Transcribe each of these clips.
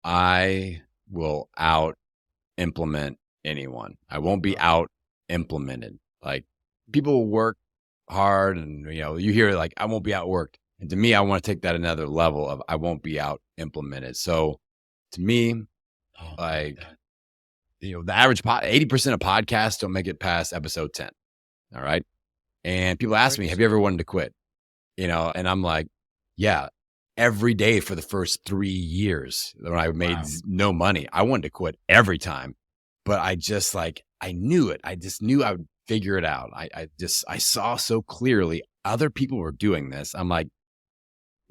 I will out implement anyone. I won't be out implemented. Like people will work hard and you hear like I won't be outworked. And to me, I want to take that another level of I won't be out implemented. So to me, Oh, like, the average 80% of podcasts don't make it past episode 10. All right. And people ask me, have you ever wanted to quit? And I'm like, yeah, every day for the first 3 years when I made no money, I wanted to quit every time, but I just I knew it. I just knew I would figure it out. I saw so clearly other people were doing this. I'm like,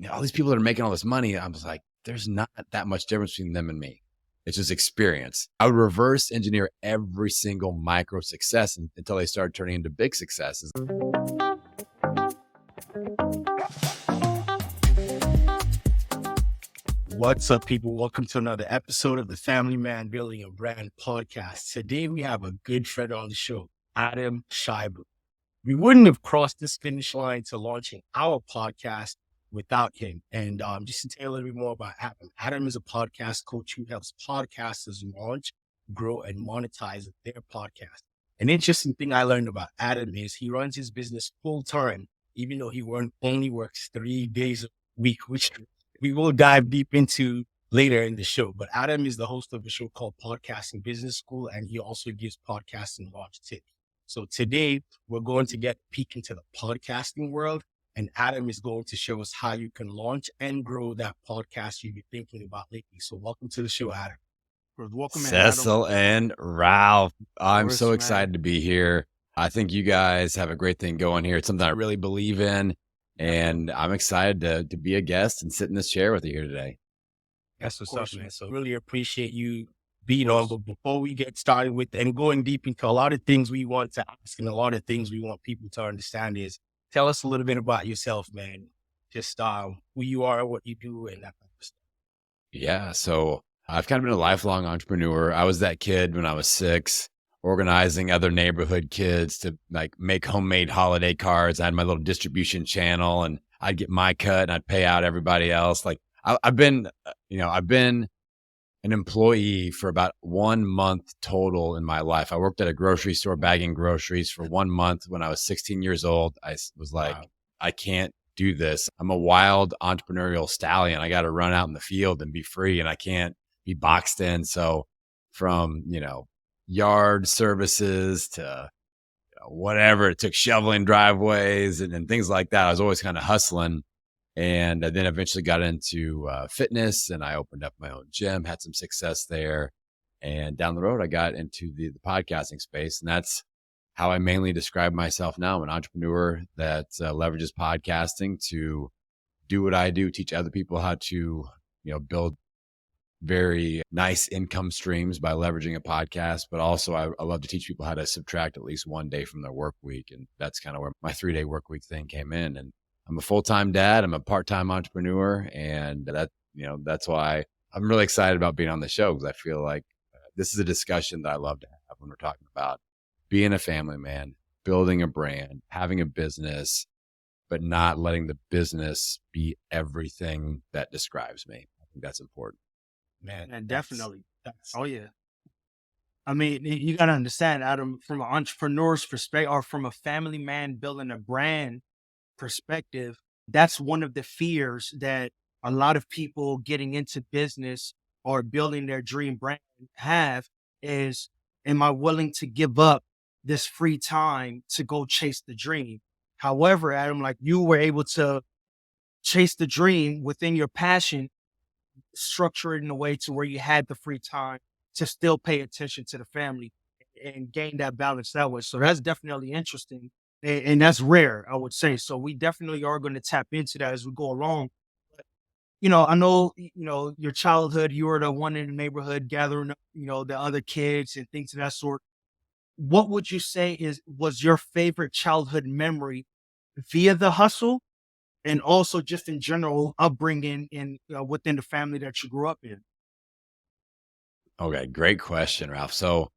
all these people that are making all this money, I was like, there's not that much difference between them and me. It's just experience. I would reverse engineer every single micro success until they started turning into big successes. What's up, people? Welcome to another episode of the Family Man Building a Brand podcast. Today, we have a good friend on the show, Adam Shaeuble. We wouldn't have crossed this finish line to launching our podcast without him. And just to tell you a little bit more about Adam. Adam is a podcast coach who helps podcasters launch, grow, and monetize their podcast. An interesting thing I learned about Adam is he runs his business full time, even though he only works 3 days a week, which we will dive deep into later in the show. But Adam is the host of a show called Podcasting Business School, and he also gives podcasting launch tips. So today we're going to get a peek into the podcasting world, and Adam is going to show us how you can launch and grow that podcast you've been thinking about lately. So welcome to the show, Adam. Welcome, Cecil and Ralph. I'm course, so excited to be here. I think you guys have a great thing going here. It's something I really believe in. And I'm excited to be a guest and sit in this chair with you here today. That's what's up, man. So really appreciate you being on. But before we get started with and going deep into a lot of things we want to ask and a lot of things we want people to understand is tell us a little bit about yourself, man. Just who you are, what you do, and that type of stuff. Yeah. So I've kind of been a lifelong entrepreneur. I was that kid when I was 6, organizing other neighborhood kids to make homemade holiday cards. I had my little distribution channel and I'd get my cut and I'd pay out everybody else. I've been an employee for about 1 month total in my life. I worked at a grocery store bagging groceries for 1 month when I was 16 years old. I was like, wow, I can't do this. I'm a wild entrepreneurial stallion. I got to run out in the field and be free and I can't be boxed in. So from, yard services to whatever, it took shoveling driveways and things like that. I was always kind of hustling. And then eventually got into fitness and I opened up my own gym, had some success there. And down the road, I got into the podcasting space. And that's how I mainly describe myself now. I'm an entrepreneur that leverages podcasting to do what I do, teach other people how to, build very nice income streams by leveraging a podcast. But also I love to teach people how to subtract at least 1 day from their work week. And that's kind of where my 3-day work week thing came in. And I'm a full-time dad. I'm a part-time entrepreneur. And that's why I'm really excited about being on the show, because I feel like this is a discussion that I love to have when we're talking about being a family man, building a brand, having a business, but not letting the business be everything that describes me. I think that's important. Man, and definitely. Oh, yeah. I mean, you got to understand, Adam, from an entrepreneur's perspective or from a family man building a brand perspective, that's one of the fears that a lot of people getting into business or building their dream brand have is, am I willing to give up this free time to go chase the dream? However, Adam, like you were able to chase the dream within your passion, structure it in a way to where you had the free time to still pay attention to the family and gain that balance that way. So that's definitely interesting. And that's rare, I would say. So we definitely are going to tap into that as we go along. But, I know, your childhood, you were the one in the neighborhood gathering up, the other kids and things of that sort. What would you say was your favorite childhood memory via the hustle? And also just in general upbringing in within the family that you grew up in? Okay, great question, Ralph. So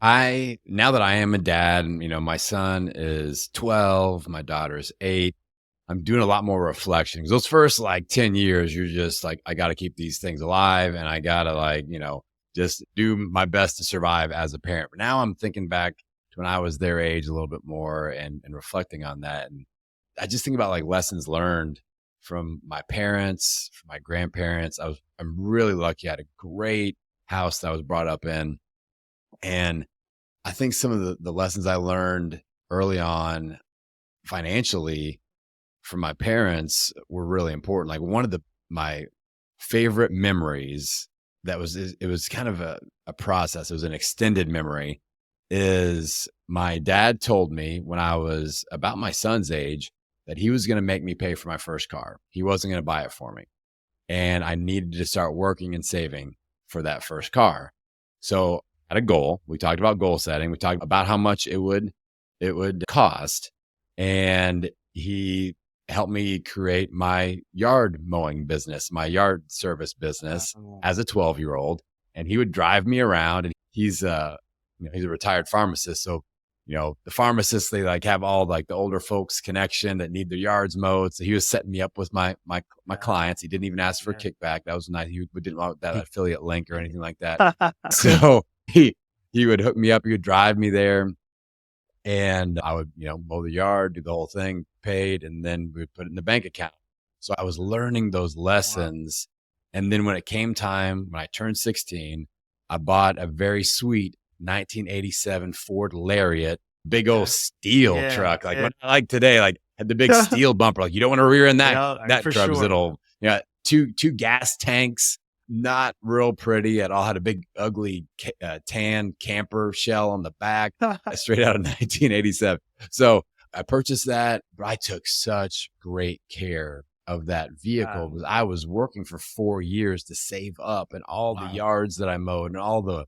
now that I am a dad, and my son is 12, my daughter is 8, I'm doing a lot more reflection. 'Cause those first like 10 years, you're just like, I got to keep these things alive and I got to like, just do my best to survive as a parent. But now I'm thinking back to when I was their age a little bit more and reflecting on that. And I just think about like lessons learned from my parents, from my grandparents. I'm really lucky. I had a great house that I was brought up in. And I think some of the lessons I learned early on financially from my parents were really important. Like one of my favorite memories it was kind of a process. It was an extended memory is my dad told me when I was about my son's age that he was going to make me pay for my first car. He wasn't going to buy it for me. And I needed to start working and saving for that first car. So I had a goal. We talked about goal setting. We talked about how much it would cost. And he helped me create my yard mowing business, my yard service business as a 12-year-old. And he would drive me around, and he's a retired pharmacist. So, the pharmacists, they like have all like the older folks connection that need their yards mowed. So he was setting me up with my clients. He didn't even ask for a kickback. That was nice. He didn't want that affiliate link or anything like that. So he would hook me up. He would drive me there. And I would, mow the yard, do the whole thing, paid, and then we would put it in the bank account. So I was learning those lessons. Wow. And then when it came time, when I turned 16, I bought a very sweet 1987 Ford Lariat, big old steel truck. Like today, like had the big steel bumper. Like you don't want to rear in that truck. Sure. It'll, two gas tanks. Not real pretty at all. Had a big, ugly tan camper shell on the back, straight out of 1987. So I purchased that, but I took such great care of that vehicle because I was working for 4 years to save up, and all the yards that I mowed and all the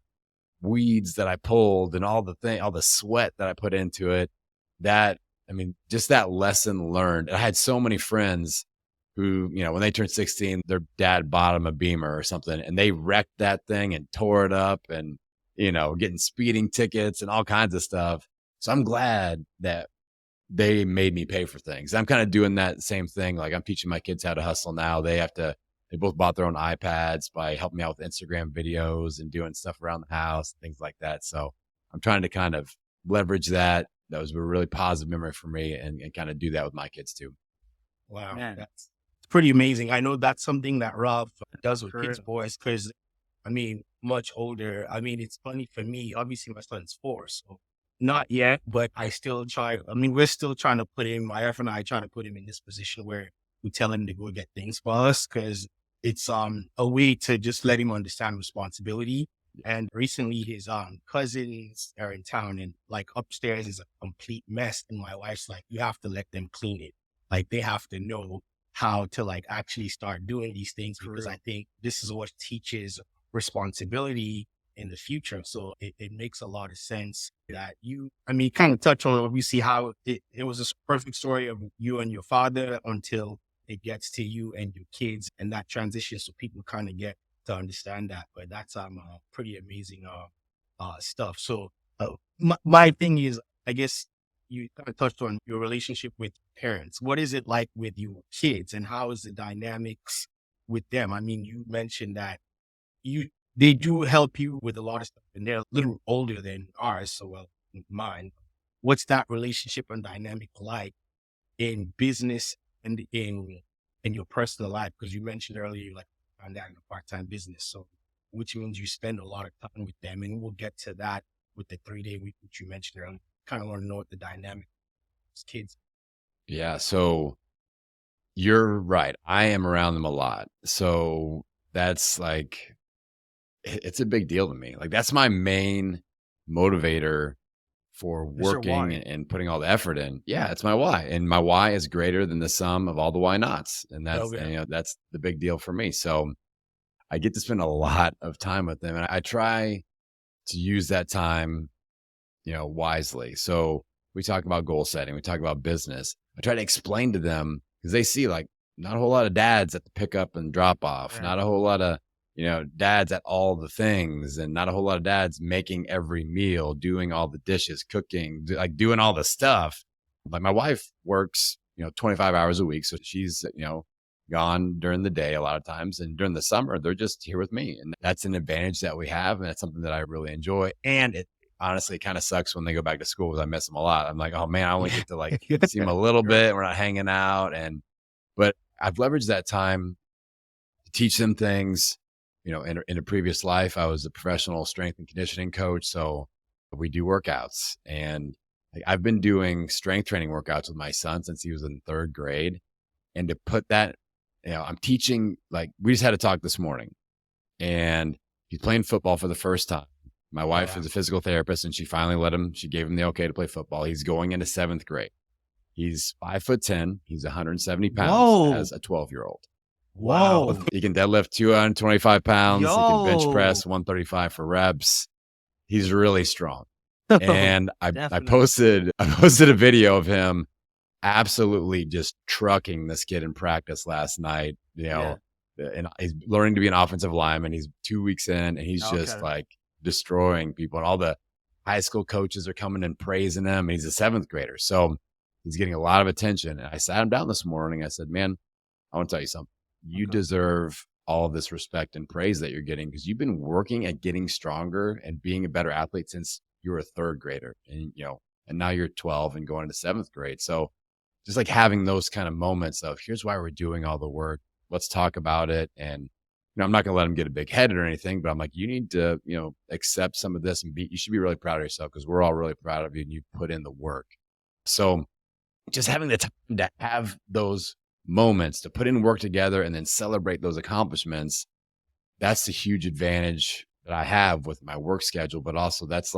weeds that I pulled and all the sweat that I put into it. Just that lesson learned. And I had so many friends who, when they turned 16, their dad bought them a Beamer or something, and they wrecked that thing and tore it up and, getting speeding tickets and all kinds of stuff. So I'm glad that they made me pay for things. I'm kind of doing that same thing. Like I'm teaching my kids how to hustle now. They both bought their own iPads by helping me out with Instagram videos and doing stuff around the house, things like that. So I'm trying to kind of leverage that. That was a really positive memory for me and kind of do that with my kids too. Wow. Man. That's pretty amazing. I know that's something that Rob does with his boys because, much older. It's funny for me. Obviously, my son's 4, so not yet, but I still try. We're still trying to put him, my wife and I trying to put him in this position where we tell him to go get things for us because it's a way to just let him understand responsibility. And recently his cousins are in town and like upstairs is a complete mess. And my wife's like, you have to let them clean it. Like they have to know how to like actually start doing these things because I think this is what teaches responsibility in the future. So it makes a lot of sense that you kind of touch on obviously how it was a perfect story of you and your father until it gets to you and your kids and that transition. So people kind of get to understand that, but that's pretty amazing stuff. So my thing is, I guess you kind of touched on your relationship with parents. What is it like with your kids and how is the dynamics with them? You mentioned that they do help you with a lot of stuff and they're a little older than ours. So mine, what's that relationship and dynamic like in business and in your personal life? Because you mentioned earlier, like on that in a part-time business. So which means you spend a lot of time with them, and we'll get to that with the 3-day week, which you mentioned earlier. Kind of want to know what the dynamic is kids. Yeah. So you're right. I am around them a lot. So that's like, it's a big deal to me. Like that's my main motivator for working and putting all the effort in. Yeah, it's my why. And my why is greater than the sum of all the why nots. And that's, that's the big deal for me. So I get to spend a lot of time with them and I try to use that time, wisely. So we talk about goal setting. We talk about business. I try to explain to them because they see like not a whole lot of dads at the pickup and drop off, not a whole lot of, dads at all the things and not a whole lot of dads making every meal, doing all the dishes, cooking, like doing all the stuff. Like my wife works 25 hours a week. So she's, gone during the day a lot of times. And during the summer, they're just here with me. And that's an advantage that we have. And it's something that I really enjoy. And it honestly kind of sucks when they go back to school because I miss them a lot. I'm like, oh man, I only get to like see them a little bit. We're not hanging out. But I've leveraged that time to teach them things. In a previous life, I was a professional strength and conditioning coach. So we do workouts, and I've been doing strength training workouts with my son since he was in 3rd grade. And to put that, I'm teaching, we just had a talk this morning, and he's playing football for the first time. My wife is a physical therapist, and she gave him the okay to play football. He's going into 7th grade. He's 5'10". He's 170 pounds as a 12-year-old. Wow. He can deadlift 225 pounds. He can bench press 135 for reps. He's really strong. And I posted a video of him absolutely just trucking this kid in practice last night, and he's learning to be an offensive lineman. He's 2 weeks in, and he's just like destroying people. And all the high school coaches are coming and praising him. And he's a 7th grader. So he's getting a lot of attention. And I sat him down this morning. I said, man, I want to tell you something. You deserve all of this respect and praise that you're getting because you've been working at getting stronger and being a better athlete since you were a 3rd grader. And, and now you're 12 and going to 7th grade. So just like having those kind of moments of here's why we're doing all the work. Let's talk about it. And, I'm not going to let him get a big headed or anything, but I'm like, you need to, accept some of this and you should be really proud of yourself because we're all really proud of you and you put in the work. So just having the time to have those moments to put in work together and then celebrate those accomplishments. That's the huge advantage that I have with my work schedule, but also that's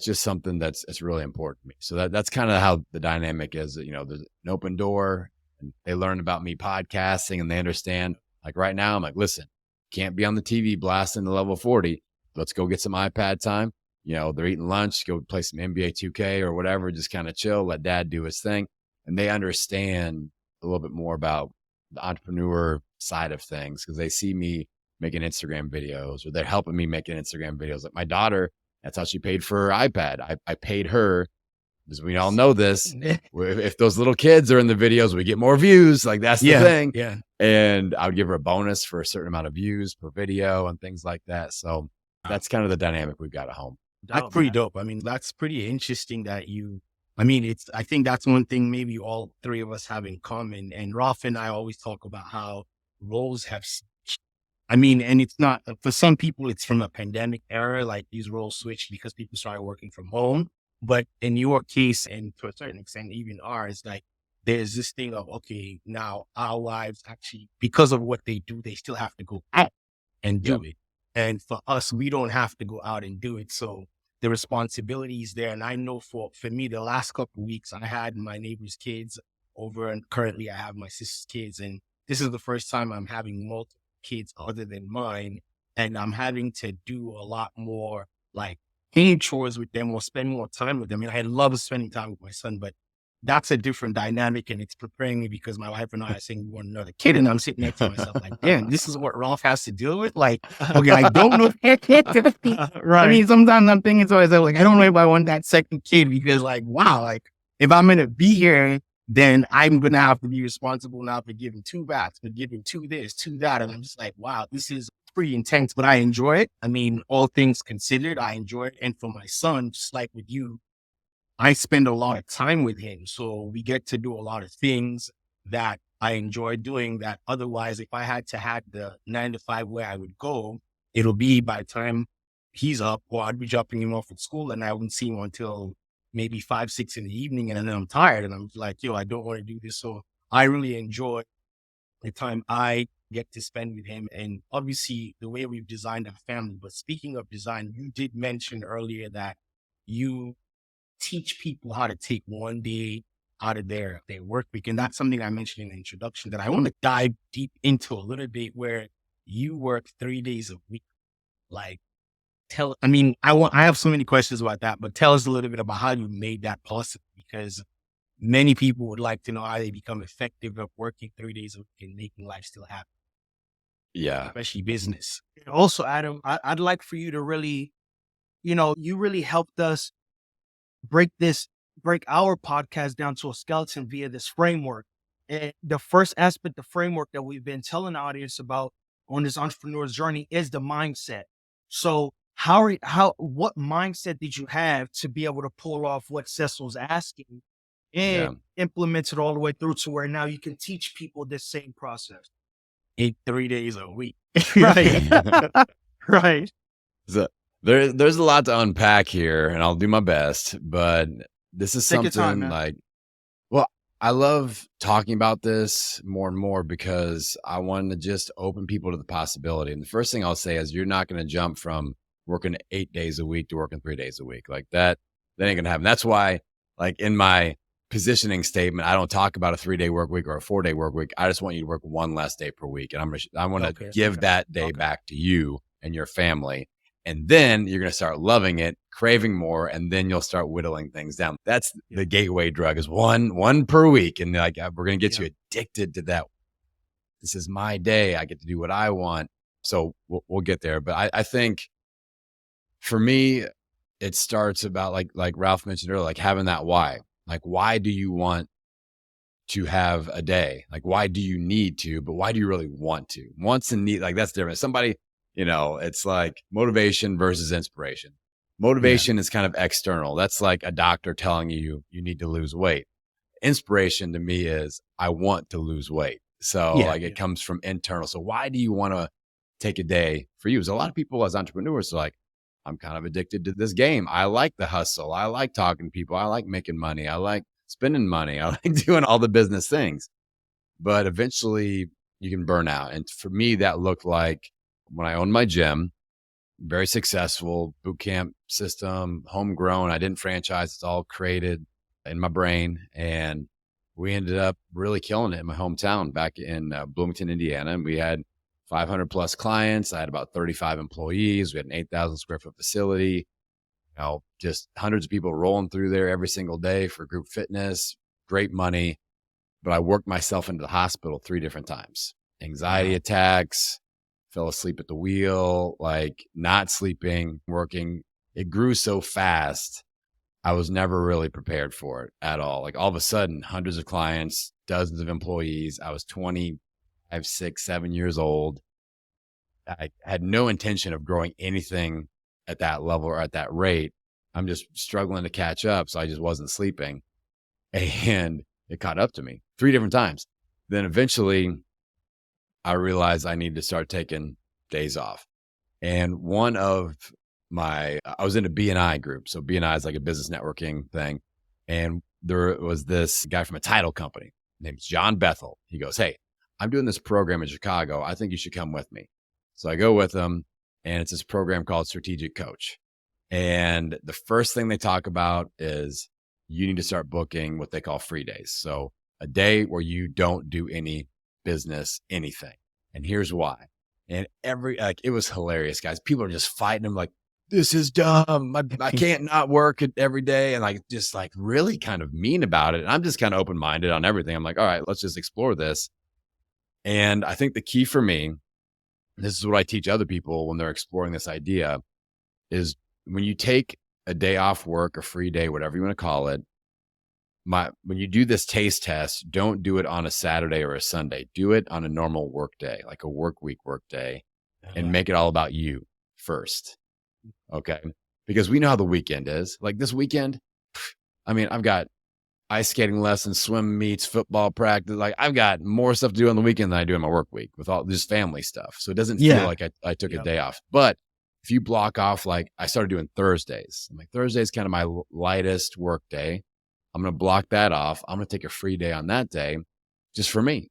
just something that's really important to me. So that's kind of how the dynamic is. There's an open door, and they learn about me podcasting, and they understand. Like right now, I'm like, listen, can't be on the TV blasting the level 40. Let's go get some iPad time. They're eating lunch, go play some NBA 2K or whatever, just kind of chill, let dad do his thing. And they understand a little bit more about the entrepreneur side of things because they see me making Instagram videos, or they're helping me making Instagram videos. Like my daughter, that's how she paid for her iPad. I paid her, because we all know this. If those little kids are in the videos, we get more views. Like that's the thing. Yeah. And I would give her a bonus for a certain amount of views per video and things like that. So that's kind of the dynamic we've got at home. That's pretty dope. I mean, that's pretty interesting that I think that's one thing maybe all 3 of us have in common. And Ralph and I always talk about how roles have, and it's not, for some people, it's from a pandemic era, like these roles switched because people started working from home. But in your case, and to a certain extent, even ours, like there's this thing of, okay, now our lives actually, because of what they do, they still have to go out and do it. And for us, we don't have to go out and do it. So the responsibility is there. And I know for me, the last couple of weeks, I had my neighbor's kids over, and currently I have my sister's kids. And this is the first time I'm having multiple kids other than mine. And I'm having to do a lot more like any chores with them or spend more time with them. I love spending time with my son, but that's a different dynamic, and it's preparing me because my wife and I are saying we want another kid, and I'm sitting next to myself like, damn, this is what Ralph has to deal with. Like, okay, I don't know. Right. Sometimes I'm thinking to myself, like, I don't know if I want that second kid because, like, wow, like if I'm going to be here, then I'm going to have to be responsible now for giving 2 baths, for giving 2 this, 2 that. And I'm just like, wow, this is pretty intense, but I enjoy it. All things considered, I enjoy it. And for my son, just like with you, I spend a lot of time with him. So we get to do a lot of things that I enjoy doing that otherwise, if I had to have the 9 to 5 where I would go, it'll be by the time he's up, or I'd be dropping him off at school and I wouldn't see him until maybe 5, 6 in the evening. And then I'm tired and I'm like, I don't want to do this. So I really enjoy the time I get to spend with him. And obviously the way we've designed our family. But speaking of design, you did mention earlier that you teach people how to take one day out of their work week. And that's something I mentioned in the introduction that I want to dive deep into a little bit, where you work 3 days a week. Like, I have so many questions about that, but tell us a little bit about how you made that possible, because many people would like to know how they become effective at working 3 days a week and making life still happen. Yeah. Especially business. Also, Adam, I'd like for you to really, you really helped us break this break our podcast down to a skeleton via this framework. And the first aspect, the framework that we've been telling the audience about on this entrepreneur's journey is the mindset. So what mindset did you have to be able to pull off what Cecil's asking Yeah. and implement it all the way through to where now you can teach people this same process? Eat 3 days a week. Right. Right. So there's a lot to unpack here, and I'll do my best, but this is Take your time, something man. like, well, I love talking about this more and more because I want to just open people to the possibility. And the first thing I'll say is you're not going to jump from working 8 days a week to working 3 days a week. Like that ain't going to happen. That's why, like in my positioning statement, I don't talk about a 3-day work week or a 4-day work week. I just want you to work one less day per week. And I want to give that day back to you and your family. And then you're going to start loving it, craving more, and then you'll start whittling things down. That's the gateway drug is one per week. And like, we're going to get you addicted to that. This is my day. I get to do what I want. So we'll get there. But I think for me, it starts about like Ralph mentioned earlier, like having that why. Like, why do you want to have a day? Like, why do you need to, but why do you really want to? Wants and need, like that's different. Somebody, it's like motivation versus inspiration. Motivation is kind of external. That's like a doctor telling you need to lose weight. Inspiration to me is I want to lose weight. So it comes from internal. So why do you want to take a day for you? Because a lot of people as entrepreneurs are like, I'm kind of addicted to this game. I like the hustle. I like talking to people. I like making money. I like spending money. I like doing all the business things. But eventually you can burn out. And for me, that looked like when I owned my gym, very successful boot camp system, homegrown. I didn't franchise. It's all created in my brain. And we ended up really killing it in my hometown back in Bloomington, Indiana. And we had 500 plus clients. I had about 35 employees. We had an 8,000 square foot facility, just hundreds of people rolling through there every single day for group fitness, great money. But I worked myself into the hospital 3 different times. Anxiety attacks, fell asleep at the wheel, like not sleeping, working. It grew so fast. I was never really prepared for it at all. Like all of a sudden, hundreds of clients, dozens of employees. I was 25, 6, 7 years old. I had no intention of growing anything at that level or at that rate. I'm just struggling to catch up. So I just wasn't sleeping. And it caught up to me 3 different times. Then eventually I realized I need to start taking days off. And one of I was in a B&I group. So B&I is like a business networking thing. And there was this guy from a title company named John Bethel. He goes, "Hey, I'm doing this program in Chicago. I think you should come with me." So I go with him, and it's this program called Strategic Coach. And the first thing they talk about is you need to start booking what they call free days. So a day where you don't do any business, anything. And here's why. And it was hilarious, guys. People are just fighting him like, this is dumb. I can't not work it every day. And just really kind of mean about it. And I'm just kind of open-minded on everything. I'm like, all right, let's just explore this. And I think the key for me, this is what I teach other people when they're exploring this idea, is when you take a day off work, a free day, whatever you want to call it, when you do this taste test, don't do it on a Saturday or a Sunday. Do it on a normal work day, like a work week work day, and make it all about you first. Okay. Because we know how the weekend is. Like this weekend, I've got ice skating lessons, swim meets, football practice. Like I've got more stuff to do on the weekend than I do in my work week with all this family stuff. So it doesn't feel like I took a day off. But if you block off, like I started doing Thursdays. I'm like, Thursday is kind of my lightest work day. I'm going to block that off. I'm going to take a free day on that day just for me,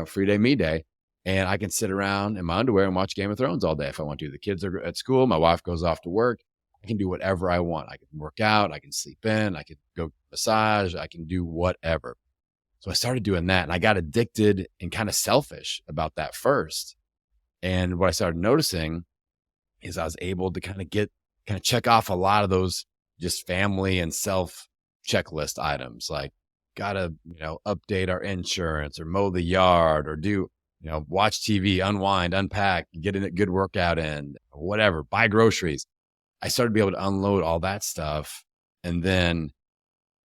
free day, me day. And I can sit around in my underwear and watch Game of Thrones all day if I want to. The kids are at school. My wife goes off to work. I can do whatever I want. I can work out. I can sleep in. I can go massage. I can do whatever. So I started doing that, and I got addicted and kind of selfish about that first. And what I started noticing is I was able to kind of check off a lot of those just family and self checklist items, like gotta, update our insurance or mow the yard or do, watch TV, unwind, unpack, get a good workout in, whatever, buy groceries. I started to be able to unload all that stuff. And then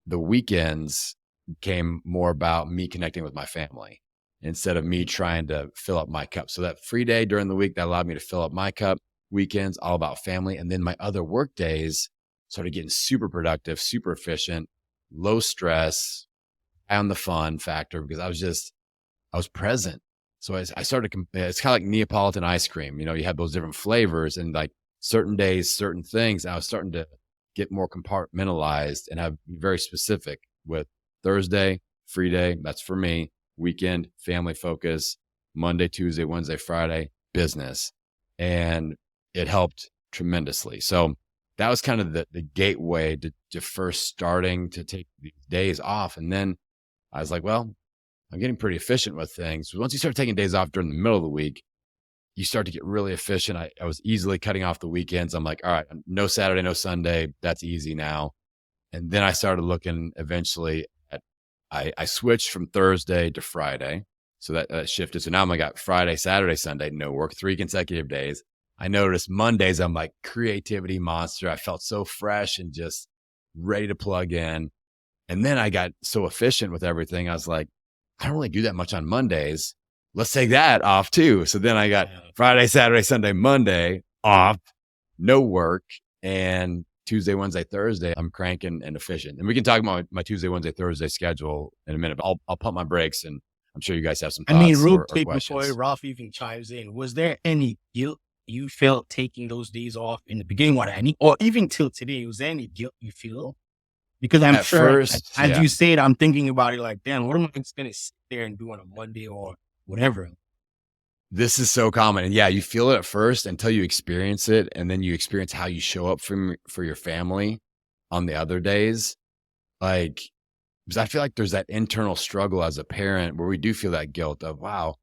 the weekends became more about me connecting with my family instead of me trying to fill up my cup. So that free day during the week, that allowed me to fill up my cup. Weekends, all about family. And then my other work days started getting super productive, super efficient, low stress, high on the fun factor, because I was present. So I started, it's kind of like Neapolitan ice cream. You know, you have those different flavors and like certain days, certain things. I was starting to get more compartmentalized and have be very specific with Thursday, free day. That's for me. Weekend, family focus. Monday, Tuesday, Wednesday, Friday, business. And it helped tremendously. So that was kind of the gateway to first starting to take these days off. And then I was like, well, I'm getting pretty efficient with things. Once you start taking days off during the middle of the week, you start to get really efficient. I was easily cutting off the weekends. I'm like, all right, no Saturday, no Sunday. That's easy now. And then I started looking eventually at, I switched from Thursday to Friday. So that shifted. So now I got Friday, Saturday, Sunday, no work, 3 consecutive days. I noticed Mondays, I'm like creativity monster. I felt so fresh and just ready to plug in. And then I got so efficient with everything. I was like, I don't really do that much on Mondays. Let's take that off too. So then I got Friday, Saturday, Sunday, Monday off, no work. And Tuesday, Wednesday, Thursday, I'm cranking and efficient. And we can talk about my Tuesday, Wednesday, Thursday schedule in a minute. But I'll pump my brakes, and I'm sure you guys have some thoughts. I mean, real or quick questions. before Ralph even chimes in, was there any guilt you felt taking those days off in the beginning, or even till today? Was there any guilt you feel? Because I'm At sure, first, as yeah. you said, I'm thinking about it like, damn, what am I just going to sit there and do on a Monday or whatever? This is so common. And yeah, you feel it at first until you experience it. And then you experience how you show up for your family on the other days. Like, because I feel like there's that internal struggle as a parent where we do feel that guilt of, wow,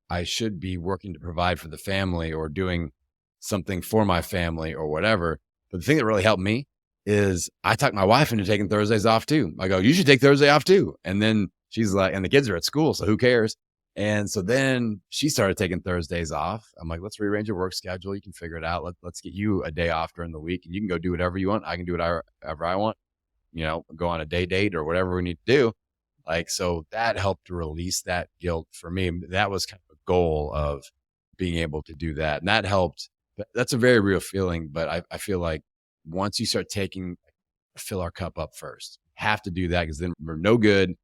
I should be working to provide for the family or doing something for my family or whatever. But the thing that really helped me is I talked my wife into taking Thursdays off too. I go, you should take Thursday off too. And then she's like, and the kids are at school, so who cares? And so then she started taking Thursdays off. I'm like, let's rearrange your work schedule. You can figure it out. Let's get you a day off during the week and you can go do whatever you want. I can do whatever I want, you know, go on a date or whatever we need to do. Like, so that helped to release that guilt for me. That was kind of a goal of being able to do that. And that helped. That's a very real feeling. But I feel like once you start fill our cup up first, have to do that because then we're no good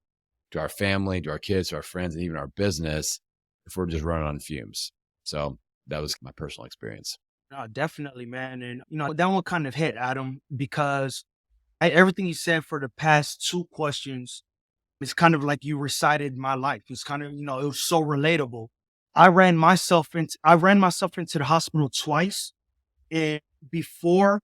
to our family, to our kids, to our friends, and even our business if we're just running on fumes. So that was my personal experience. No, definitely, man. And, that one kind of hit, Adam, because everything you said for the past 2 questions, it's kind of like you recited my life. It's kind of, it was so relatable. I ran myself into the hospital twice. And before,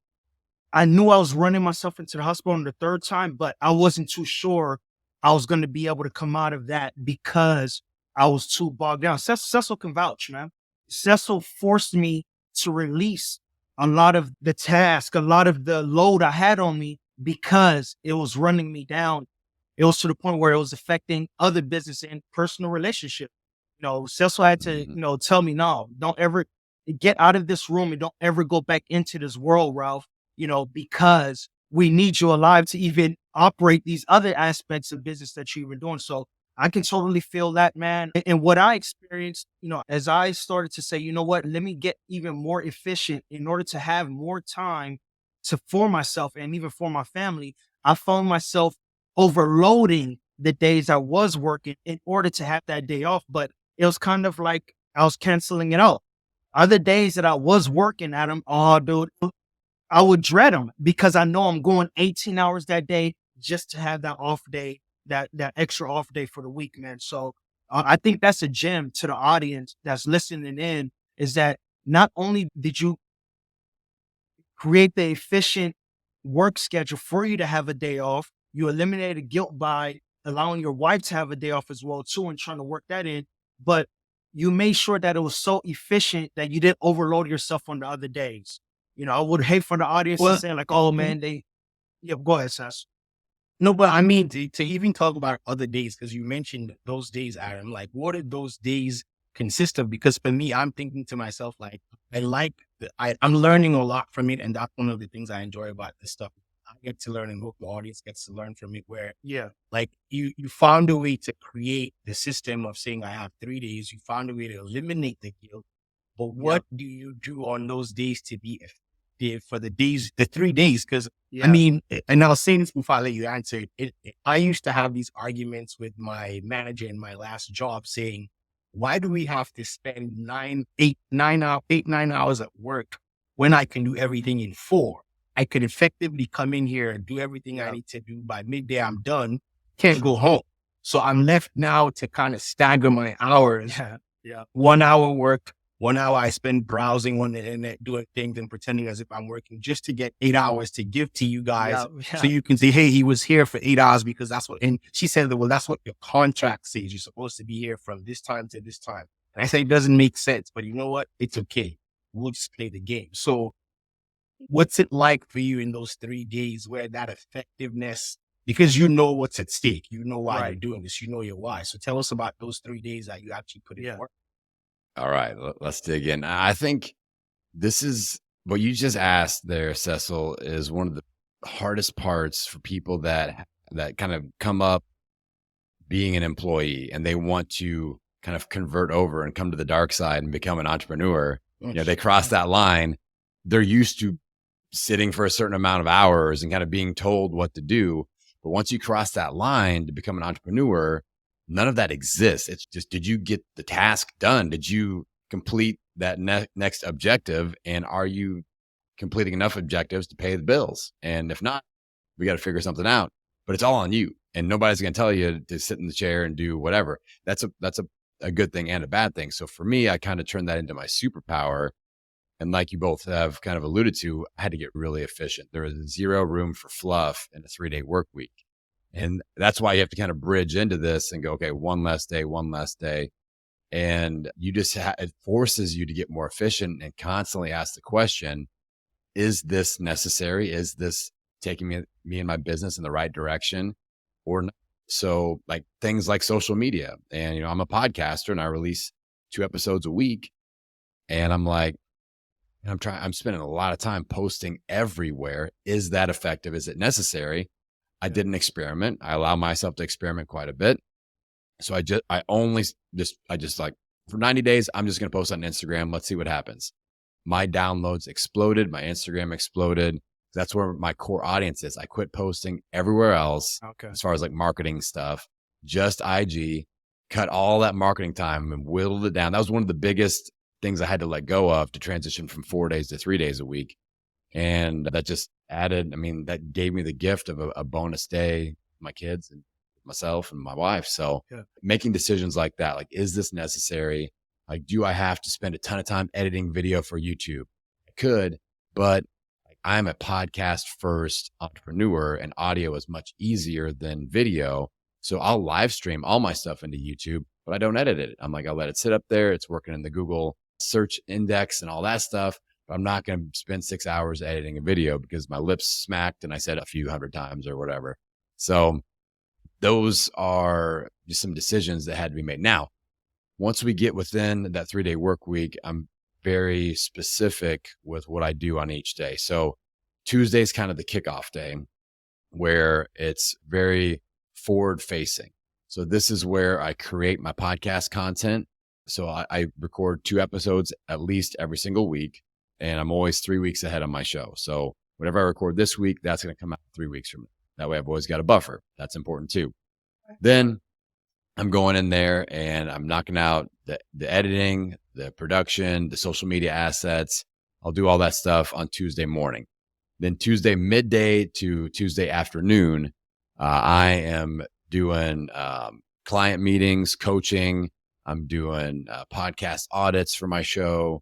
I knew I was running myself into the hospital on the 3rd time, but I wasn't too sure I was going to be able to come out of that because I was too bogged down. Cecil can vouch, man. Cecil forced me to release a lot of the task, a lot of the load I had on me because it was running me down. It was to the point where it was affecting other business and personal relationship. Cecil had to, tell me, no, don't ever get out of this room and don't ever go back into this world, Ralph, because we need you alive to even operate these other aspects of business that you were doing. So I can totally feel that, man. And what I experienced, as I started to say, you know what, let me get even more efficient in order to have more time for myself and even for my family, I found myself overloading the days I was working in order to have that day off. But it was kind of like I was canceling it out. Other days that I was working at them, oh, dude, I would dread them because I know I'm going 18 hours that day just to have that off day, that extra off day for the week, man. So I think that's a gem to the audience that's listening in, is that not only did you create the efficient work schedule for you to have a day off, you eliminated guilt by allowing your wife to have a day off as well too and trying to work that in, but you made sure that it was so efficient that you didn't overload yourself on the other days. I would hate for the audience to say like, oh man, go ahead, Sass. No, but I mean, to even talk about other days, because you mentioned those days, Adam, like what did those days consist of? Because for me, I'm thinking to myself, like, I'm learning a lot from it. And that's one of the things I enjoy about this stuff. I get to learn and hope the audience gets to learn from it, where Yeah. like you found a way to create the system of saying I have 3 days. You found a way to eliminate the guilt. But what do you do on those days to be effective for the 3 days? Because I mean, and I'll say this before I let you answer it. I used to have these arguments with my manager in my last job saying, why do we have to spend 9 hours at work when I can do everything in 4? I could effectively come in here and do everything I need to do. By midday, I'm done, can't go home. So I'm left now to kind of stagger my hours. 1 hour work, 1 hour I spend browsing on the internet, doing things and pretending as if I'm working, just to get 8 hours to give to you guys. So you can say, hey, he was here for 8 hours because that's what, and she said, well, that's what your contract says. You're supposed to be here from this time to this time. And I say, it doesn't make sense, but you know what? It's okay. We'll just play the game. So what's it like for you in those 3 days where that effectiveness, because you know what's at stake, you know why you're doing this, you know your why. So tell us about those 3 days that you actually put in work. All right, let's dig in. I think this is what you just asked there, Cecil, is one of the hardest parts for people that kind of come up being an employee and they want to kind of convert over and come to the dark side and become an entrepreneur. You know, they cross that line. They're used to sitting for a certain amount of hours and kind of being told what to do. But once you cross that line to become an entrepreneur, none of that exists. It's just, did you get the task done? Did you complete that next objective? And are you completing enough objectives to pay the bills? And if not, we got to figure something out. But it's all on you. And nobody's going to tell you to sit in the chair and do whatever. That's a good thing and a bad thing. So for me, I kind of turned that into my superpower. And like you both have kind of alluded to, I had to get really efficient. There was zero room for fluff in a 3-day work week. And that's why you have to kind of bridge into this and go, okay, one less day. And you just, it forces you to get more efficient and constantly ask the question, is this necessary? Is this taking me and my business in the right direction or not? So like things like social media, and, you know, I'm a podcaster and I release 2 episodes a week, and I'm like, I'm spending a lot of time posting everywhere. Is that effective? Is it necessary? I did an experiment. I allow myself to experiment quite a bit. So I just like for 90 days, I'm just going to post on Instagram. Let's see what happens. My downloads exploded. My Instagram exploded. That's where my core audience is. I quit posting everywhere else as far as like marketing stuff, just IG, cut all that marketing time and whittled it down. That was one of the biggest things I had to let go of to transition from 4 days to 3 days a week. And that just added, I mean, that gave me the gift of a bonus day, with my kids and myself and my wife. So making decisions like that, like, is this necessary? Like, do I have to spend a ton of time editing video for YouTube? I could, but I'm a podcast first entrepreneur and audio is much easier than video. So I'll live stream all my stuff into YouTube, but I don't edit it. I'm like, I'll let it sit up there. It's working in the Google search index and all that stuff. But I'm not going to spend 6 hours editing a video because my lips smacked and I said a few hundred times or whatever. So those are just some decisions that had to be made. Now, once we get within that 3-day work week, I'm very specific with what I do on each day. So Tuesday is kind of the kickoff day where it's very forward facing. So this is where I create my podcast content. So I record 2 episodes at least every single week, and I'm always 3 weeks ahead of my show. So whatever I record this week, that's going to come out 3 weeks from now. That way I've always got a buffer. That's important too. Then I'm going in there and I'm knocking out the editing, the production, the social media assets. I'll do all that stuff on Tuesday morning. Then Tuesday midday to Tuesday afternoon, I am doing client meetings, coaching. I'm doing podcast audits for my show,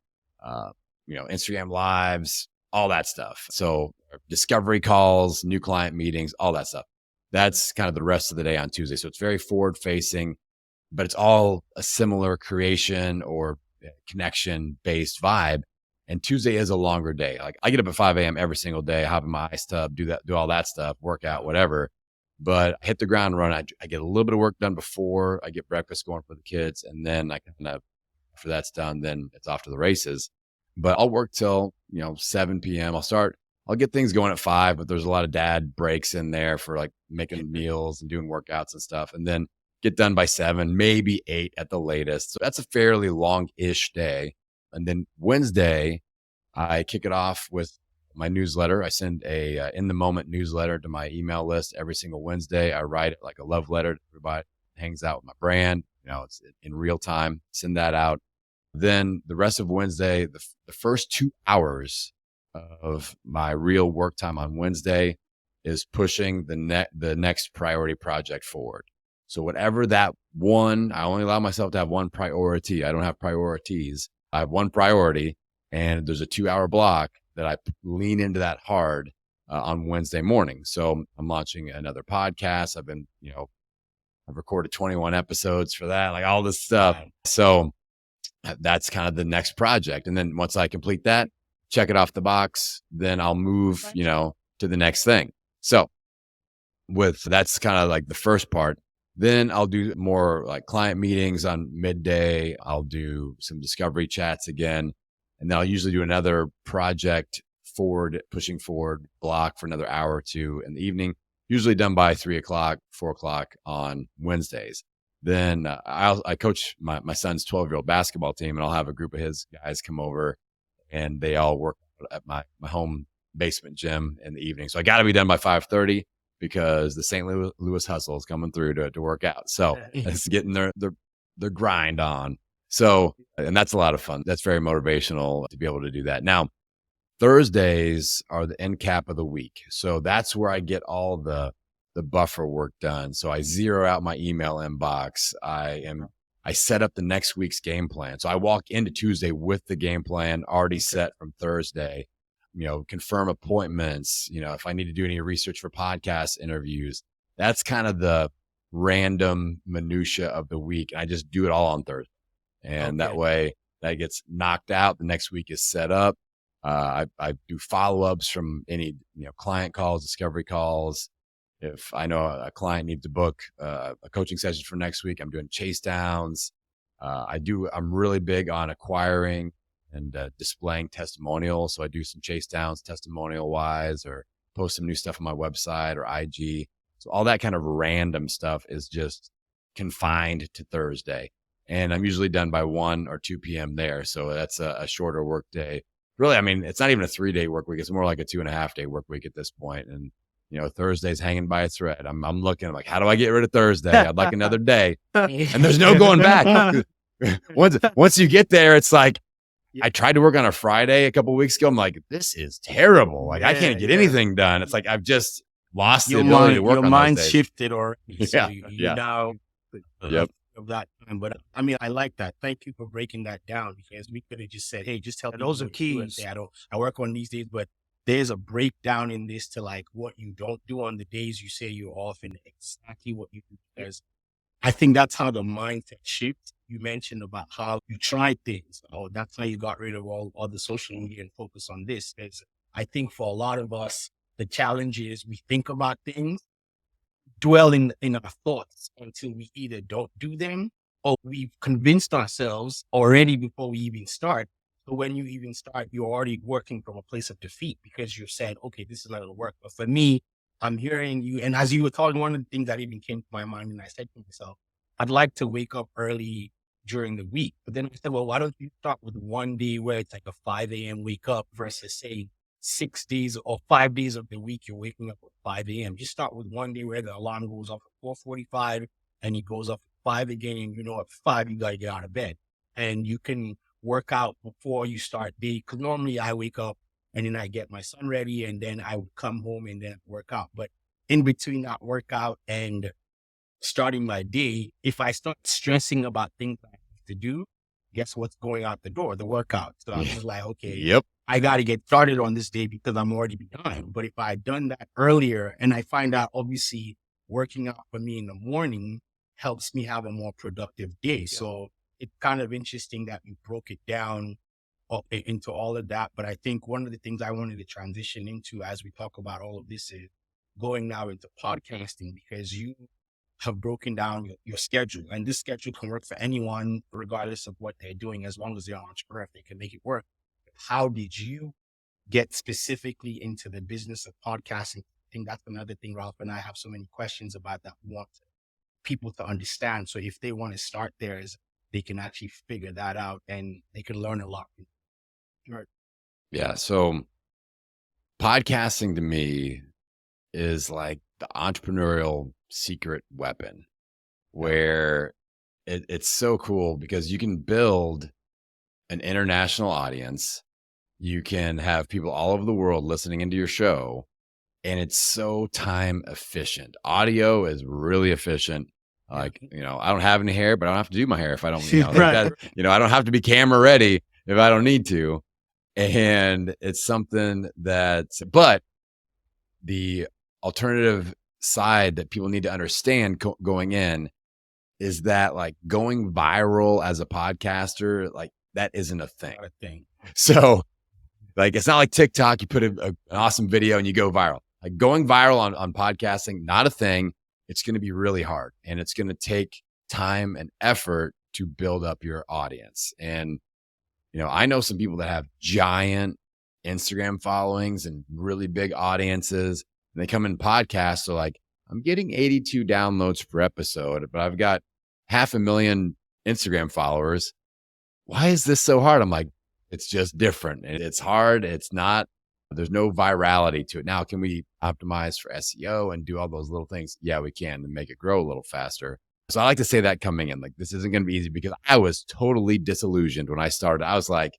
Instagram lives, all that stuff. So discovery calls, new client meetings, all that stuff. That's kind of the rest of the day on Tuesday. So it's very forward facing, but it's all a similar creation or connection based vibe. And Tuesday is a longer day. Like I get up at 5 a.m. every single day, hop in my ice tub, do all that stuff, work out, whatever. But I hit the ground running. I get a little bit of work done before I get breakfast going for the kids. And then I kind of, after that's done, then it's off to the races. But I'll work till, 7 p.m. I'll start I'll get things going at 5, but there's a lot of dad breaks in there for like making meals and doing workouts and stuff. And then get done by 7, maybe 8 at the latest. So that's a fairly long-ish day. And then Wednesday, I kick it off with my newsletter. I send a in the moment newsletter to my email list every single Wednesday. I write it like a love letter to everybody that hangs out with my brand. It's in real time, send that out. Then the rest of Wednesday, the first 2 hours of my real work time on Wednesday is pushing the next priority project forward. So whatever that one, I only allow myself to have one priority. I don't have priorities. I have one priority, and there's a 2-hour block that I lean into that hard on Wednesday morning. So I'm launching another podcast. I've recorded 21 episodes for that, like all this stuff. So that's kind of the next project. And then once I complete that, check it off the box, then I'll move, to the next thing. So that's kind of like the first part. Then I'll do more like client meetings on midday. I'll do some discovery chats again. And then I'll usually do another project pushing forward block for another hour or 2 in the evening, usually done by 3 o'clock, 4 o'clock on Wednesdays. Then I coach my son's 12-year-old basketball team, and I'll have a group of his guys come over, and they all work at my home basement gym in the evening. So I got to be done by 5:30 because the St. Louis hustle is coming through to work out. So it's getting their grind on. So, and that's a lot of fun. That's very motivational to be able to do that. Now, Thursdays are the end cap of the week. So that's where I get all the buffer work done. So I zero out my email inbox. I set up the next week's game plan. So I walk into Tuesday with the game plan already set from Thursday, confirm appointments, if I need to do any research for podcast interviews. That's kind of the random minutia of the week. I just do it all on Thursday. And that way that gets knocked out. The next week is set up. I do follow-ups from any, client calls, discovery calls. If I know a client needs to book a coaching session for next week, I'm doing chase downs. I'm really big on acquiring and displaying testimonials. So I do some chase downs testimonial wise, or post some new stuff on my website or IG. So all that kind of random stuff is just confined to Thursday. And I'm usually done by 1 or 2 p.m. there. So that's a shorter work day. Really, it's not even a 3-day work week. It's more like a 2.5-day work week at this point. And Thursday's hanging by a thread. I'm looking, I'm like, how do I get rid of Thursday? I'd like another day. And there's no going back. Once you get there, it's like, I tried to work on a Friday a couple of weeks ago. I'm like, this is terrible. Like, I can't get anything done. It's like, I've just lost the ability to work on those days. Your mind shifted already. So yeah. Now Yep. of that time. But I like that. Thank you for breaking that down, because we could have just said, hey, just tell me those are keys. I work on these days, but there's a breakdown in this to like what you don't do on the days you say you're off and exactly what you do. Because I think that's how the mindset shifts. You mentioned about how you tried things. Oh, that's how you got rid of all the social media and focus on this. Because I think for a lot of us, the challenge is we think about things, dwell in our thoughts until we either don't do them or we've convinced ourselves already before we even start. So when you even start, you're already working from a place of defeat because you're saying, okay, this is not going to work. But for me, I'm hearing you. And as you were talking, one of the things that even came to my mind, and I said to myself, I'd like to wake up early during the week. But then I said, well, why don't you start with one day where it's like a 5 a.m. wake up versus say 6 days or 5 days of the week, you're waking up at 5 a.m. Just start with one day where the alarm goes off at 4:45 and it goes off at 5 again. And at 5, you got to get out of bed and you can work out before you start day. Cause normally I wake up and then I get my son ready and then I would come home and then work out. But in between that workout and starting my day, if I start stressing about things I have to do, guess what's going out the door? The workout. So I'm just like, okay, I got to get started on this day because I'm already behind. But if I had done that earlier, and I find out obviously working out for me in the morning helps me have a more productive day. Yeah. So it's kind of interesting that you broke it down into all of that. But I think one of the things I wanted to transition into as we talk about all of this is going now into podcasting, because you have broken down your schedule, and this schedule can work for anyone regardless of what they're doing, as long as they're an entrepreneur, if they can make it work. How did you get specifically into the business of podcasting. I think that's another thing Ralph and I have so many questions about that we want people to understand. So if they want to start theirs, they can actually figure that out and they can learn a lot. Right. Yeah. So podcasting to me is like the entrepreneurial secret weapon, where it's so cool because you can build an international audience. You can have people all over the world listening into your show, and it's so time efficient. Audio is really efficient. Like, I don't have any hair, but I don't have to do my hair if I don't, like Right. that, I don't have to be camera ready if I don't need to. And it's something but the alternative side that people need to understand going in is that, like, going viral as a podcaster, like, that isn't a thing. Not a thing. So, like, it's not like TikTok, you put an awesome video and you go viral. Like, going viral on podcasting, not a thing. It's going to be really hard, and it's going to take time and effort to build up your audience. And, I know some people that have giant Instagram followings and really big audiences, and they come in podcasts. So, like, I'm getting 82 downloads per episode, but I've got 500,000 Instagram followers. Why is this so hard? I'm like, it's just different. And it's hard. There's no virality to it. Now, can we optimize for SEO and do all those little things? Yeah, we can, to make it grow a little faster. So I like to say that coming in, like, this isn't going to be easy, because I was totally disillusioned when I started. I was like,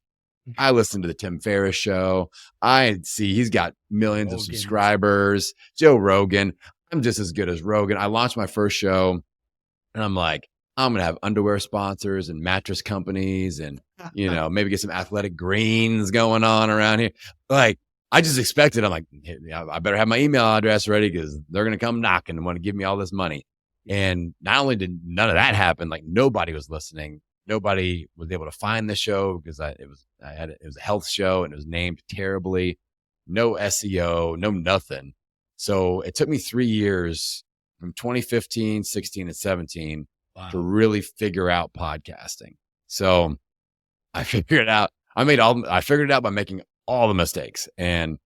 I listened to the Tim Ferriss show. I see he's got millions of subscribers. Joe Rogan. I'm just as good as Rogan. I launched my first show, and I'm like, I'm going to have underwear sponsors and mattress companies and, maybe get some athletic greens going on around here. Like, I just expected, I'm like, hey, I better have my email address ready, because they're going to come knocking and want to give me all this money. And not only did none of that happen, like, nobody was listening. Nobody was able to find the show, because it was a health show and it was named terribly. No SEO, no nothing. So it took me 3 years, from 2015, 16, and 17, to really figure out podcasting. So I figured it out. I figured it out by making all the mistakes. And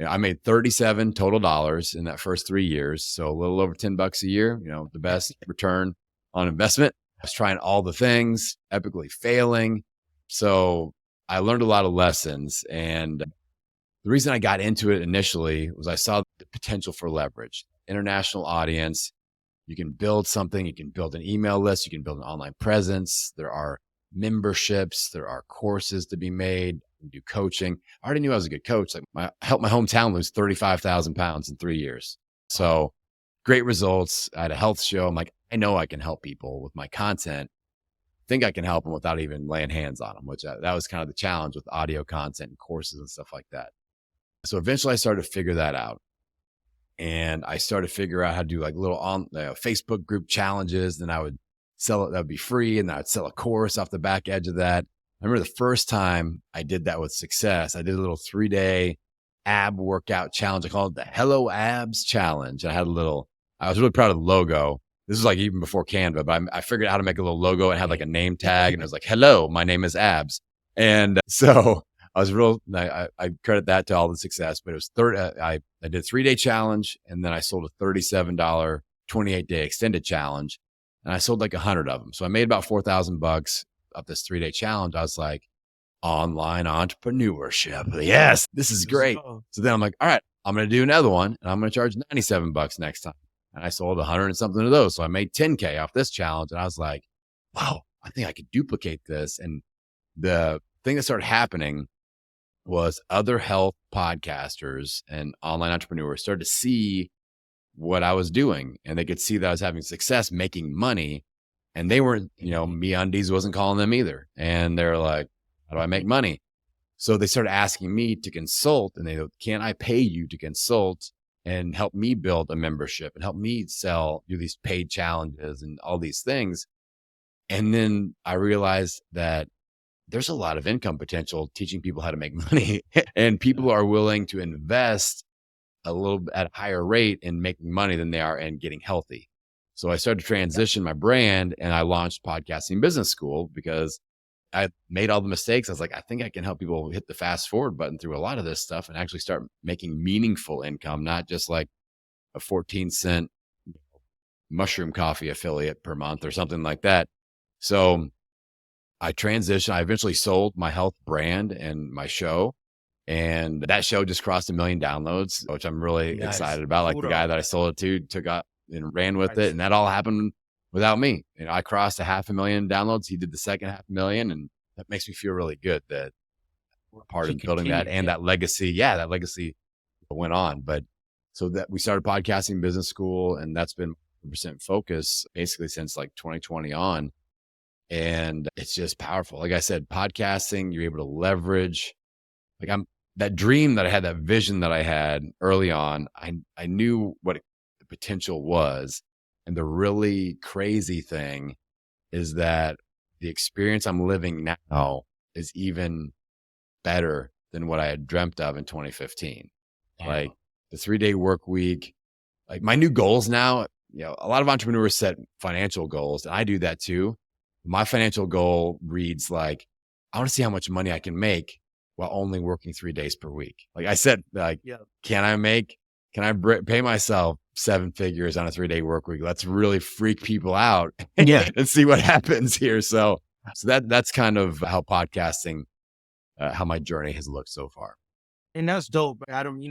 I made 37 total dollars in that first 3 years. So a little over $10 a year, the best return on investment. I was trying all the things, epically failing. So I learned a lot of lessons. And the reason I got into it initially was I saw the potential for leverage. International audience. You can build something. You can build an email list. You can build an online presence. There are memberships. There are courses to be made. You can do coaching. I already knew I was a good coach. Like, I helped my hometown lose 35,000 pounds in 3 years. So great results. I had a health show. I'm like, I know I can help people with my content. I think I can help them without even laying hands on them, which that was kind of the challenge with audio content and courses and stuff like that. So eventually I started to figure that out. And I started to figure out how to do, like, little Facebook group challenges. Then I would sell it. That would be free. And then I'd sell a course off the back edge of that. I remember the first time I did that with success, I did a little 3-day ab workout challenge. I called it the Hello Abs Challenge. And I was really proud of the logo. This was like even before Canva, but I figured out how to make a little logo and had like a name tag. And it was like, hello, my name is Abs. And so I credit that to all the success, but it was I did a 3-day challenge, and then I sold a $37 28-day extended challenge, and I sold like 100 of them. So I made about $4,000 of this 3-day challenge. I was like, online entrepreneurship. Yes, this is great. So then I'm like, all right, I'm going to do another one, and I'm going to charge $97 next time. And I sold 100 and something of those. So I made 10K off this challenge. And I was like, wow, I think I could duplicate this. And the thing that started happening was other health podcasters and online entrepreneurs started to see what I was doing, and they could see that I was having success making money, and they weren't, MeUndies wasn't calling them either. And they're like, how do I make money? So they started asking me to consult, and they go, can I pay you to consult and help me build a membership and help me do these paid challenges and all these things? And then I realized that there's a lot of income potential teaching people how to make money, and people are willing to invest a little at a higher rate in making money than they are in getting healthy. So I started to transition my brand, and I launched Podcasting Business School because I made all the mistakes. I was like, I think I can help people hit the fast forward button through a lot of this stuff and actually start making meaningful income, not just like a 14-cent mushroom coffee affiliate per month or something like that. So I transitioned. I eventually sold my health brand and my show. And that show just crossed 1 million downloads, which I'm really excited about. Like the guy that I sold it to took out and ran with it. And that all happened without me. I crossed 500,000 downloads. He did the second 500,000. And that makes me feel really good that we're part of building that and that legacy. Yeah, that legacy went on. But so that we started podcasting business school, and that's been 100% focus basically since like 2020 on. And it's just powerful. Like I said, podcasting, you're able to leverage, like that dream that I had, that vision that I had early on, I knew what the potential was. And the really crazy thing is that the experience I'm living now is even better than what I had dreamt of in 2015. Damn. Like the 3-day work week, like my new goals now, a lot of entrepreneurs set financial goals, and I do that too. My financial goal reads like, I want to see how much money I can make while only working 3 days per week. Like I said, like, can I pay myself 7 figures on a 3-day work week? Let's really freak people out and see what happens here. So that's kind of how podcasting, how my journey has looked so far. And that's dope, Adam.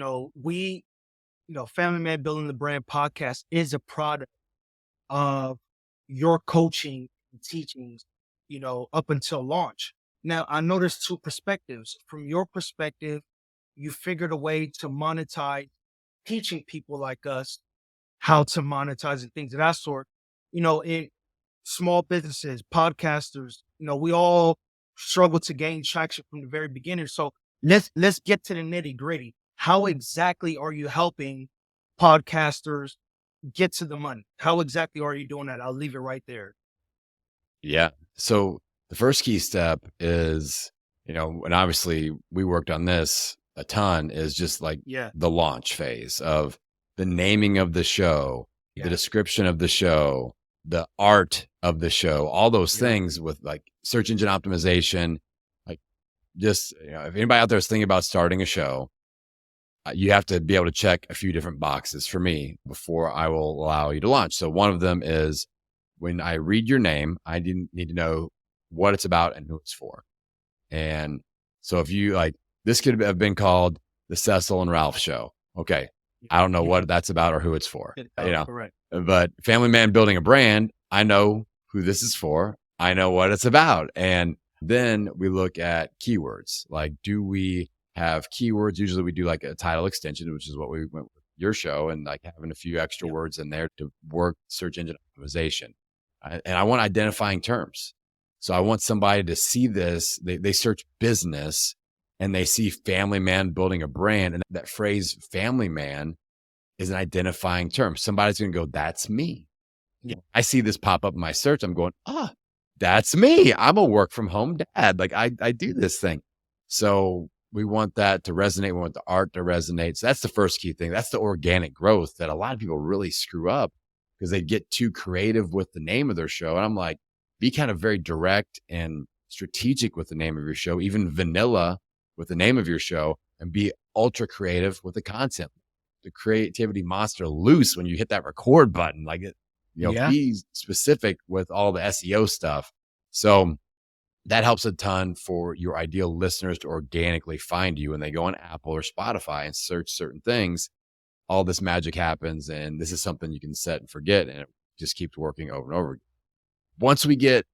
Family Man Building the Brand podcast is a product of your coaching and teachings, up until launch. Now, I know there's 2 perspectives. From your perspective, you figured a way to monetize teaching people like us how to monetize and things of that sort. In small businesses, podcasters, we all struggle to gain traction from the very beginning. So let's get to the nitty gritty. How exactly are you helping podcasters get to the money? How exactly are you doing that? I'll leave it right there. Yeah. So the first key step is, and obviously we worked on this a ton, is just like the launch phase of the naming of the show, the description of the show, the art of the show, all those things with like search engine optimization. Like just, if anybody out there is thinking about starting a show, you have to be able to check a few different boxes for me before I will allow you to launch. So one of them is when I read your name, I need to know what it's about and who it's for. And so if you like, this could have been called the Cecil and Ralph Show. Okay. I don't know what that's about or who it's for, Correct. But Family Man Building a Brand, I know who this is for. I know what it's about. And then we look at keywords. Like, do we have keywords? Usually we do like a title extension, which is what we went with your show, and like having a few extra words in there to work search engine optimization. And I want identifying terms. So I want somebody to see this. They search business and they see Family Man Building a Brand. And that phrase family man is an identifying term. Somebody's going to go, that's me. Yeah. I see this pop up in my search. I'm going, that's me. I'm a work from home dad. Like I do this thing. So we want that to resonate. We want the art to resonate. So that's the first key thing. That's the organic growth that a lot of people really screw up because they get too creative with the name of their show. And I'm like, be kind of very direct and strategic with the name of your show, even vanilla with the name of your show, and be ultra creative with the content. The creativity monster loose when you hit that record button, like it, be specific with all the SEO stuff. So that helps a ton for your ideal listeners to organically find you when they go on Apple or Spotify and search certain things. All this magic happens, and this is something you can set and forget, and it just keeps working over and over again. Once we get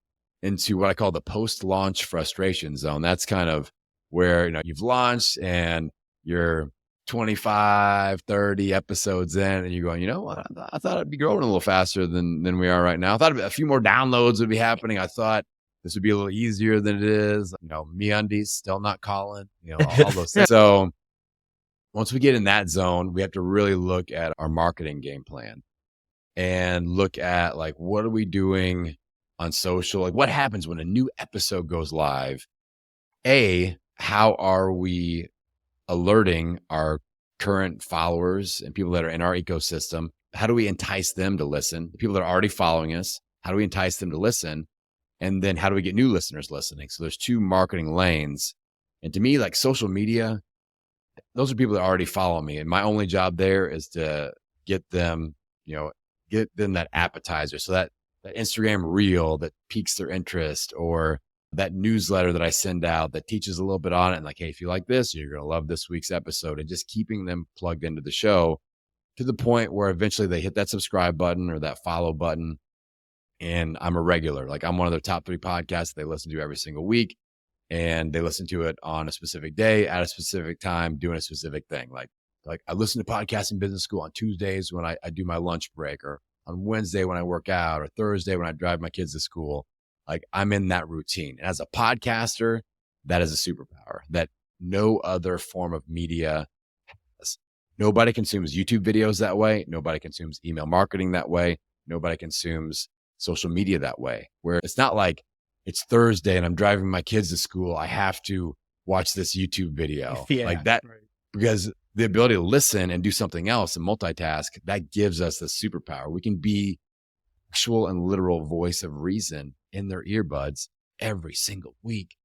into what I call the post-launch frustration zone, that's kind of where, you've launched and you're 25, 30 episodes in, and you're going, I thought I'd be growing a little faster than we are right now. I thought a few more downloads would be happening. I thought this would be a little easier than it is. MeUndies still not calling, all those things. So once we get in that zone, we have to really look at our marketing game plan and look at like, what are we doing on social? Like what happens when a new episode goes live? How are we alerting our current followers and people that are in our ecosystem? How do we entice them to listen? The people that are already following us, how do we entice them to listen? And then how do we get new listeners listening? So there's 2 marketing lanes. And to me, like social media, those are people that already follow me. And my only job there is to get them, get them that appetizer. So that Instagram reel that piques their interest, or that newsletter that I send out that teaches a little bit on it. And like, hey, if you like this, you're going to love this week's episode, and just keeping them plugged into the show to the point where eventually they hit that subscribe button or that follow button. And I'm a regular, like I'm one of their top 3 podcasts they listen to every single week. And they listen to it on a specific day at a specific time, doing a specific thing. Like I listen to Podcasting Business School on Tuesdays when I do my lunch break, or on Wednesday when I work out, or Thursday when I drive my kids to school. Like I'm in that routine. And as a podcaster, that is a superpower that no other form of media has. Nobody consumes YouTube videos that way. Nobody consumes email marketing that way. Nobody consumes social media that way, where it's not like it's Thursday and I'm driving my kids to school, I have to watch this YouTube video like that, right? Because the ability to listen and do something else and multitask, that gives us the superpower. We can be actual and literal voice of reason in their earbuds every single week.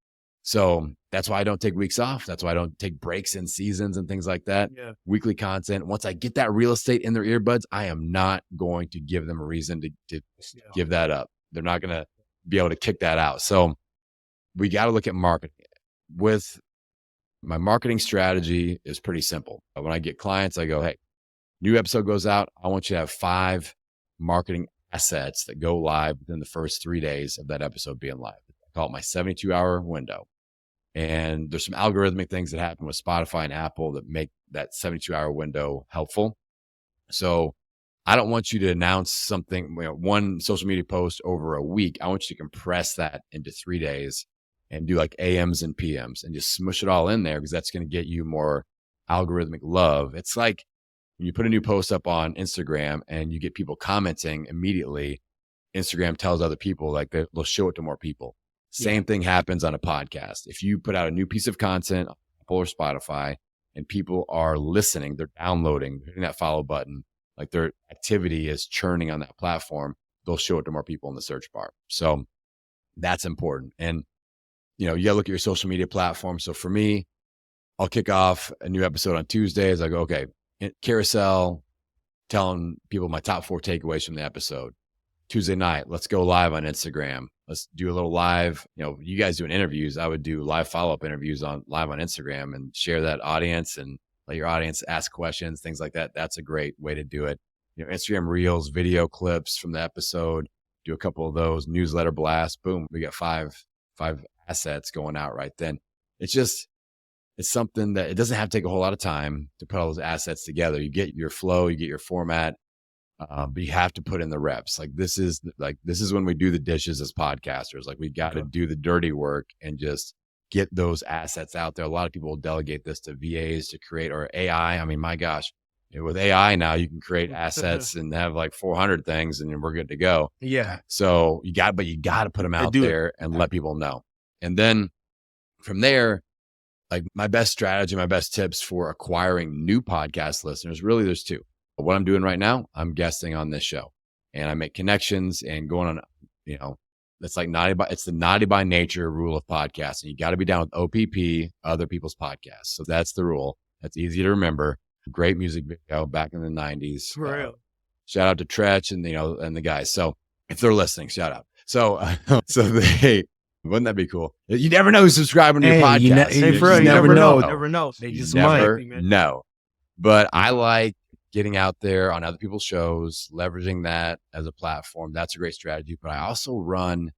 So that's why I don't take weeks off. That's why I don't take breaks in seasons and things like that. Yeah. Weekly content. Once I get that real estate in their earbuds, I am not going to give them a reason to give that up. They're not going to be able to kick that out. So we got to look at marketing. With my marketing strategy is pretty simple. When I get clients, I go, hey, new episode goes out. I want you to have 5 marketing assets that go live within the first 3 days of that episode being live. I call it my 72-hour window. And there's some algorithmic things that happen with Spotify and Apple that make that 72-hour window helpful. So I don't want you to announce something, one social media post over a week. I want you to compress that into 3 days and do like AMs and PMs and just smush it all in there, because that's going to get you more algorithmic love. It's like when you put a new post up on Instagram and you get people commenting immediately, Instagram tells other people, like they'll show it to more people. Same thing happens on a podcast. If you put out a new piece of content on Apple or Spotify and people are listening, they're downloading, they're hitting that follow button, like their activity is churning on that platform, they'll show it to more people in the search bar. So that's important. And, you got to look at your social media platform. So for me, I'll kick off a new episode on Tuesdays. I go, okay, carousel, telling people my top 4 takeaways from the episode. Tuesday night, let's go live on Instagram. Let's do a little live, you guys doing interviews. I would do live follow-up interviews live on Instagram and share that audience and let your audience ask questions, things like that. That's a great way to do it. Instagram reels, video clips from the episode, do a couple of those, newsletter blast, boom. We got five assets going out right then. It's something that it doesn't have to take a whole lot of time to put all those assets together. You get your flow, you get your format, but you have to put in the reps. This is when we do the dishes as podcasters. Like we got to do the dirty work and just get those assets out there. A lot of people will delegate this to VAs to create, or AI. I mean, my gosh, with AI now you can create assets and have like 400 things and we're good to go. Yeah. So you got to put them out there and let people know. And then from there, like my best strategy, my best tips for acquiring new podcast listeners, really there's 2. What I'm doing right now, I'm guesting on this show and I make connections and going on, it's like it's the naughty by nature rule of podcasting. You got to be down with OPP, other people's podcasts. So that's the rule. That's easy to remember. Great music video back in the 90s. For real. Shout out to Tretch and, and the guys. So if they're listening, shout out. So wouldn't that be cool? You never know who's subscribing to your podcast. You never know. Never know. They just never know. But I like getting out there on other people's shows, leveraging that as a platform. That's a great strategy. But I also run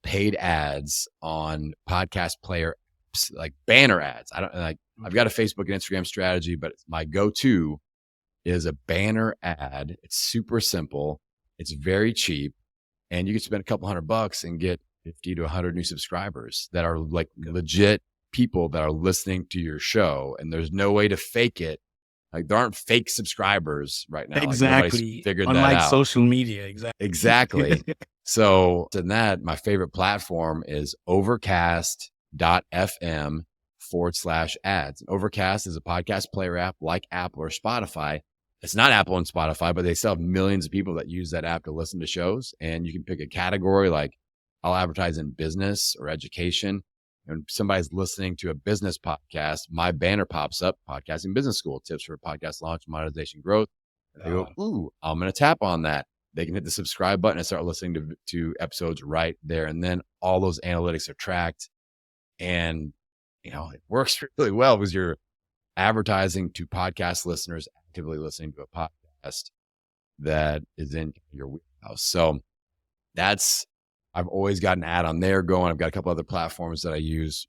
paid ads on podcast player apps, like banner ads. I've got a Facebook and Instagram strategy, but my go-to is a banner ad. It's super simple. It's very cheap. And you can spend a couple $100 and get 50 to 100 new subscribers that are like legit people that are listening to your show. And there's no way to fake it. Like there aren't fake subscribers right now. Exactly. Like figured Unlike that out. Social media. Exactly. So in that, my favorite platform is overcast.fm/ads. Overcast is a podcast player app like Apple or Spotify. It's not Apple and Spotify, but they still have millions of people that use that app to listen to shows. And you can pick a category like I'll advertise in business or education. And somebody's listening to a business podcast, my banner pops up, Podcasting Business School, tips for podcast launch, monetization, growth. They go, ooh, I'm going to tap on that. They can hit the subscribe button and start listening to episodes right there. And then all those analytics are tracked. And, it works really well because you're advertising to podcast listeners actively listening to a podcast that is in your wheelhouse. So I've always got an ad on there going. I've got a couple other platforms that I use.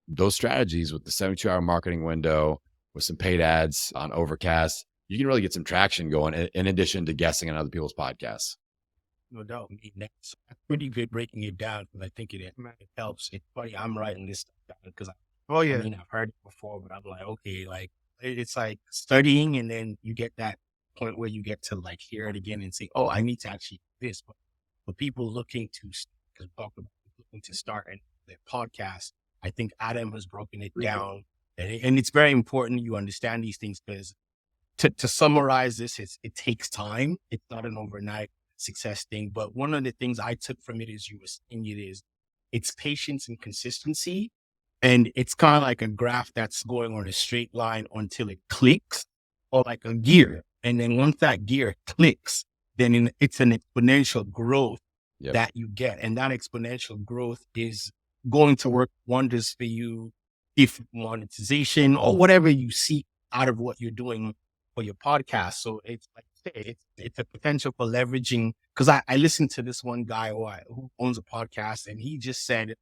Those strategies with the 72-hour marketing window, with some paid ads on Overcast, you can really get some traction going in addition to guessing on other people's podcasts. No doubt. I mean, that's pretty good breaking it down, because I think it helps. It's funny, I'm writing this stuff down because I've heard it before, but I'm like, okay, like it's like studying, and then you get that point where you get to like hear it again and say, oh, I need to actually do this. But for people looking to start their podcast, I think Adam has broken it down, and it's very important you understand these things, because to summarize this, it takes time. It's not an overnight success thing. But one of the things I took from it, as you were saying, it's patience and consistency. And it's kind of like a graph that's going on a straight line until it clicks, or like a gear. And then once that gear clicks, then it's an exponential growth that you get. And that exponential growth is going to work wonders for you if monetization or whatever you seek out of what you're doing for your podcast. So it's like, it's a potential for leveraging, because I listened to this one guy who owns a podcast, and he just said,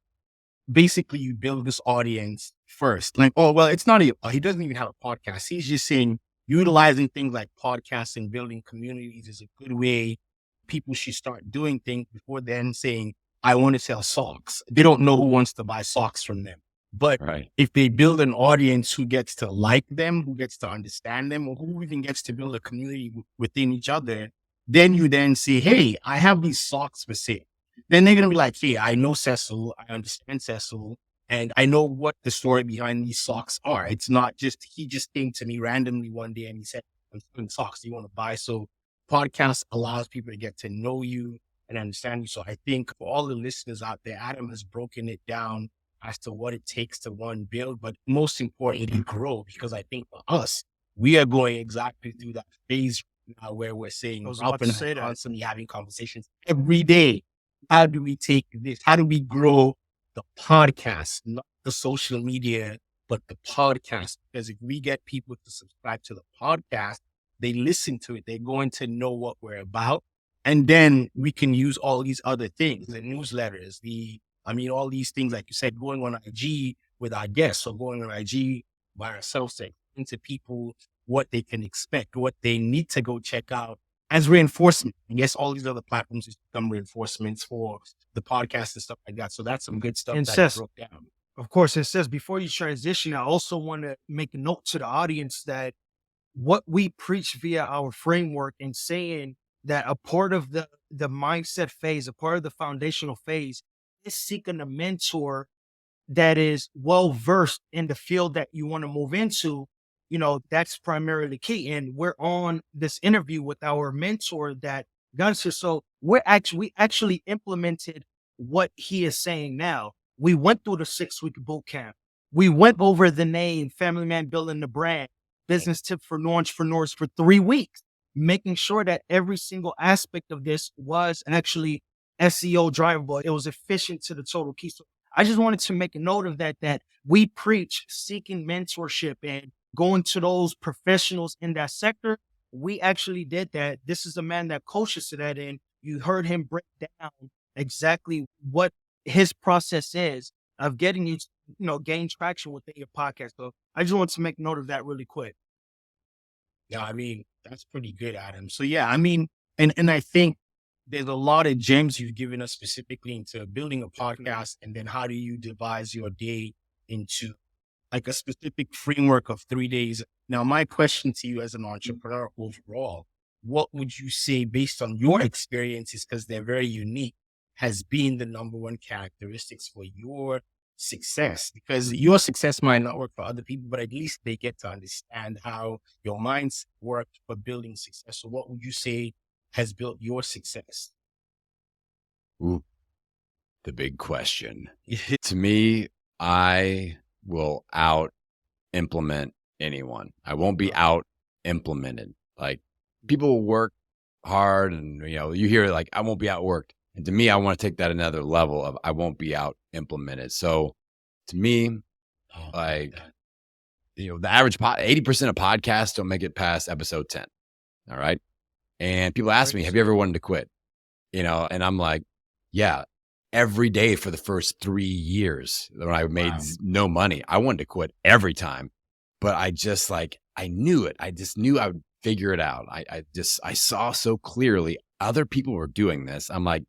basically you build this audience first. Like, it's not, he doesn't even have a podcast. He's just saying utilizing things like podcasting, building communities is a good way people should start doing things before then saying, I want to sell socks. They don't know who wants to buy socks from them. But if they build an audience who gets to like them, who gets to understand them, or who even gets to build a community within each other, then you then say, hey, I have these socks for sale. Then they're going to be like, hey, I know Cecil, I understand Cecil, and I know what the story behind these socks are. It's not just, he just came to me randomly one day and he said, I'm selling socks, do you want to buy? So podcast allows people to get to know you and understand you. So I think for all the listeners out there, Adam has broken it down as to what it takes to build, but most importantly, grow. Because I think for us, we are going exactly through that phase now where we're saying, constantly having conversations every day. How do we take this? How do we grow the podcast, not the social media, but the podcast? Because if we get people to subscribe to the podcast, they listen to it, they're going to know what we're about. And then we can use all these other things, the newsletters, all these things, like you said, going on IG with our guests, or going on IG by ourselves, to explain to people what they can expect, what they need to go check out as reinforcement. And yes, all these other platforms just become reinforcements for the podcast and stuff like that. So that's some good stuff that I broke down. Of course, it says, before you transition, I also want to make a note to the audience that what we preach via our framework, and saying that a part of the mindset phase, a part of the foundational phase, is seeking a mentor that is well-versed in the field that you want to move into. That's primarily key. And we're on this interview with our mentor that Gunster. So we actually implemented what he is saying now. We went through the 6-week boot camp. We went over the name Family Man Building the Brand, business tip for new entrepreneurs for 3 weeks, making sure that every single aspect of this was actually SEO drivable. It was efficient to the total key. So I just wanted to make a note of that we preach seeking mentorship and going to those professionals in that sector. We actually did that. This is a man that coaches to that. And you heard him break down exactly what his process is of getting you, gain traction within your podcast. So I just wanted to make note of that really quick. Yeah, that's pretty good, Adam. So yeah, and I think there's a lot of gems you've given us specifically into building a podcast, and then how do you devise your day into like a specific framework of 3 days. Now, my question to you as an entrepreneur overall, what would you say, based on your experiences, because they're very unique, has been the number one characteristics for your success? Because your success might not work for other people, but at least they get to understand how your minds work for building success. So what would you say has built your success? Ooh, the big question. To me, I will out implement anyone. I won't be out implemented. Like people work hard and you hear like I won't be outworked. And to me, I want to take that another level of I won't be out implemented. So to me, like the average 80% of podcasts don't make it past episode 10. All right. And people ask me, have you ever wanted to quit? And I'm like, yeah, every day for the first 3 years when I made no money, I wanted to quit every time, but I just I knew it. I just knew I would figure it out. I saw so clearly other people were doing this. I'm like,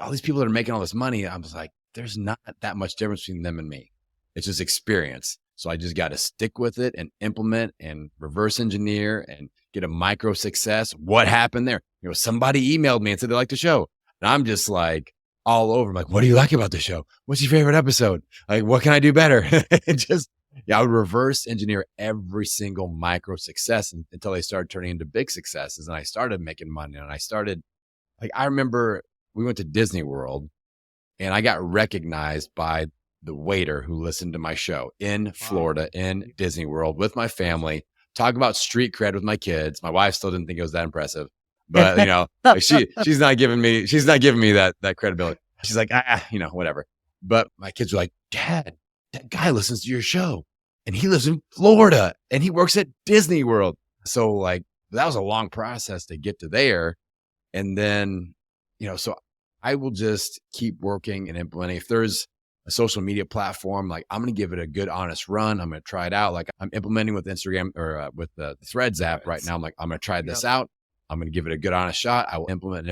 all these people that are making all this money, I was like, there's not that much difference between them and me. It's just experience. So I just got to stick with it and implement and reverse engineer and get a micro success. What happened there? Somebody emailed me and said they liked the show. And I'm just like all over. I'm like, what do you like about the show? What's your favorite episode? Like, what can I do better? I would reverse engineer every single micro success until they started turning into big successes. And I started making money and I remember we went to Disney World and I got recognized by the waiter who listened to my show in Florida in Disney World with my family, talk about street cred with my kids. My wife still didn't think it was that impressive, but she's not giving me that credibility. She's like, whatever. But my kids were like, Dad, that guy listens to your show and he lives in Florida and he works at Disney World. So that was a long process to get to there. And then, so I will just keep working and implementing. If there's a social media platform, I'm going to give it a good, honest run. I'm going to try it out. I'm implementing with Instagram or with the Threads app right now. I'm going to try this out. I'm going to give it a good, honest shot. I will implement.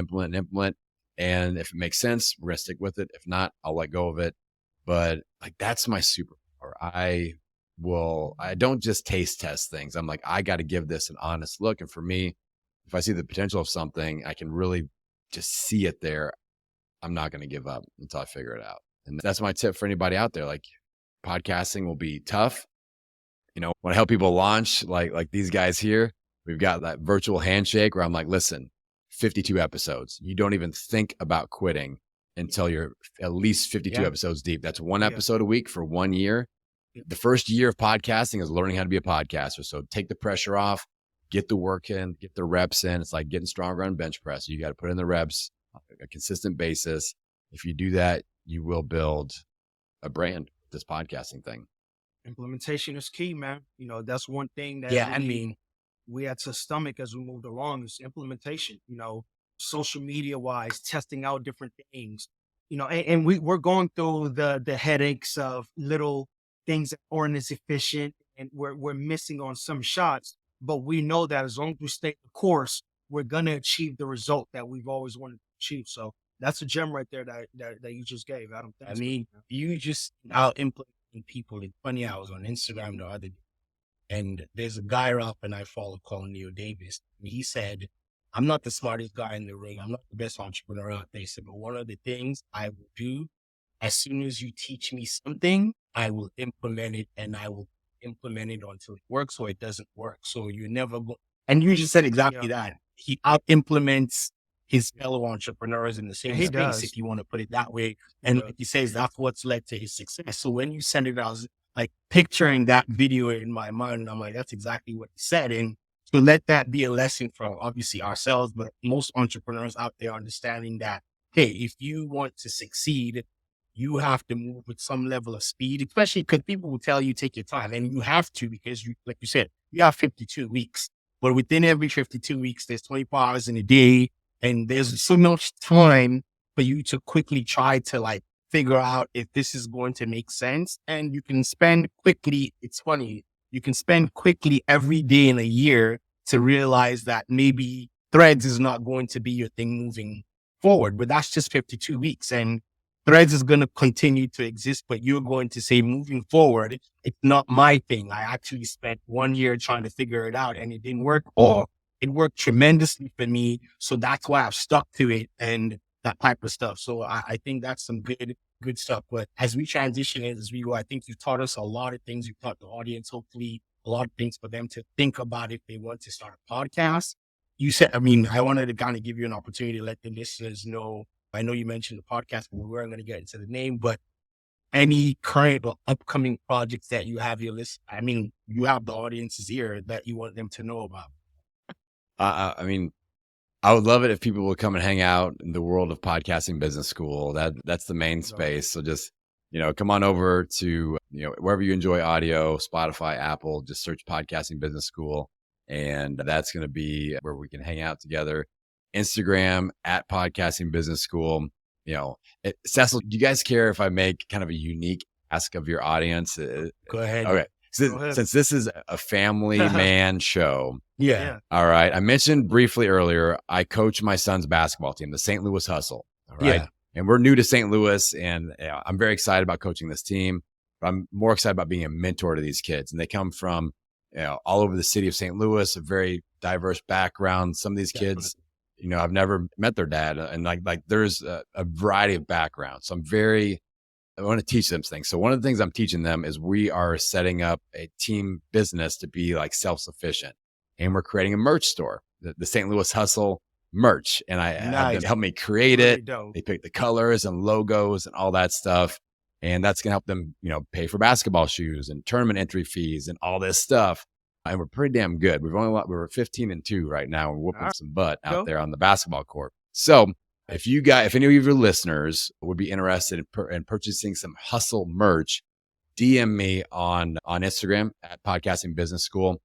And if it makes sense, we're going to stick with it. If not, I'll let go of it. But that's my superpower. I don't just taste test things. I'm like, I got to give this an honest look. And for me, if I see the potential of something, I can really just see it there. I'm not going to give up until I figure it out. And that's my tip for anybody out there. Podcasting will be tough. When I help people launch, like these guys here, we've got that virtual handshake where I'm like, listen, 52 episodes. You don't even think about quitting until you're at least 52 episodes deep. That's one episode a week for 1 year. The first year of podcasting is learning how to be a podcaster. So take the pressure off, get the work in, get the reps in. It's like getting stronger on bench press. You got to put in the reps on a consistent basis. If you do that, you will build a brand, this podcasting thing. Implementation is key, man. That's one thing that we had to stomach as we moved along is implementation, social media wise, testing out different things, and we're going through the headaches of little things that aren't as efficient and we're missing on some shots, but we know that as long as we stay the course, we're going to achieve the result that we've always wanted to achieve. So that's a gem right there that you just gave, Adam. You just out implementing people. It's funny, I was on Instagram the other day, and there's a guy up and I follow called Neil Davis. And he said, I'm not the smartest guy in the ring. I'm not the best entrepreneur out there. He said, but one of the things I will do, as soon as you teach me something, I will implement it and I will implement it until it works or it doesn't work. So you never go. And you just said exactly that. He out implements his fellow entrepreneurs in the same space, if you want to put it that way. And like he says, that's what's led to his success. So when you send it, I was picturing that video in my mind. And I'm like, that's exactly what he said. And so let that be a lesson for obviously ourselves, but most entrepreneurs out there understanding that, hey, if you want to succeed, you have to move with some level of speed, especially because people will tell you take your time, and you have to, because like you said, you have 52 weeks, but within every 52 weeks, there's 24 hours in a day. And there's so much time for you to quickly try to figure out if this is going to make sense. And you can spend quickly. It's funny. You can spend quickly every day in a year to realize that maybe Threads is not going to be your thing moving forward, but that's just 52 weeks. And Threads is going to continue to exist, but you're going to say moving forward, it's not my thing. I actually spent 1 year trying to figure it out and it didn't work. Or it worked tremendously for me. So that's why I've stuck to it and that type of stuff. So I think that's some good stuff. But as we transition as we go, I think you taught us a lot of things. You taught the audience, hopefully, a lot of things for them to think about if they want to start a podcast. You said, I wanted to kind of give you an opportunity to let the listeners know I know you mentioned the podcast, but we weren't going to get into the name, but any current or upcoming projects that you have your list. I mean, you have the audience's ear that you want them to know about. I mean, I would love it if people would come and hang out in the world of podcasting business school. That's the main space. So just, come on over to, wherever you enjoy audio, Spotify, Apple, just search podcasting business school. And that's going to be where we can hang out together. Instagram at podcasting business school. Cecil, do you guys care if I make kind of a unique ask of your audience? Go ahead. Okay. Since this is a family man show. Yeah. All right. I mentioned briefly earlier, I coach my son's basketball team, the St. Louis Hustle. All right. Yeah. And we're new to St. Louis, and I'm very excited about coaching this team. But I'm more excited about being a mentor to these kids. And they come from, all over the city of St. Louis, a very diverse background. Some of these kids, I've never met their dad, and like there's a variety of backgrounds. So I want to teach them things. So one of the things I'm teaching them is we are setting up a team business to be like self-sufficient, and we're creating a merch store, the St. Louis Hustle merch. And I have them help me create it. They pick the colors and logos and all that stuff. And that's going to help them, pay for basketball shoes and tournament entry fees and all this stuff. And we're pretty damn good. We're 15-2 right now. We're whooping some butt out there on the basketball court. So if any of your listeners would be interested in purchasing some hustle merch, DM me on Instagram at Podcasting Business School,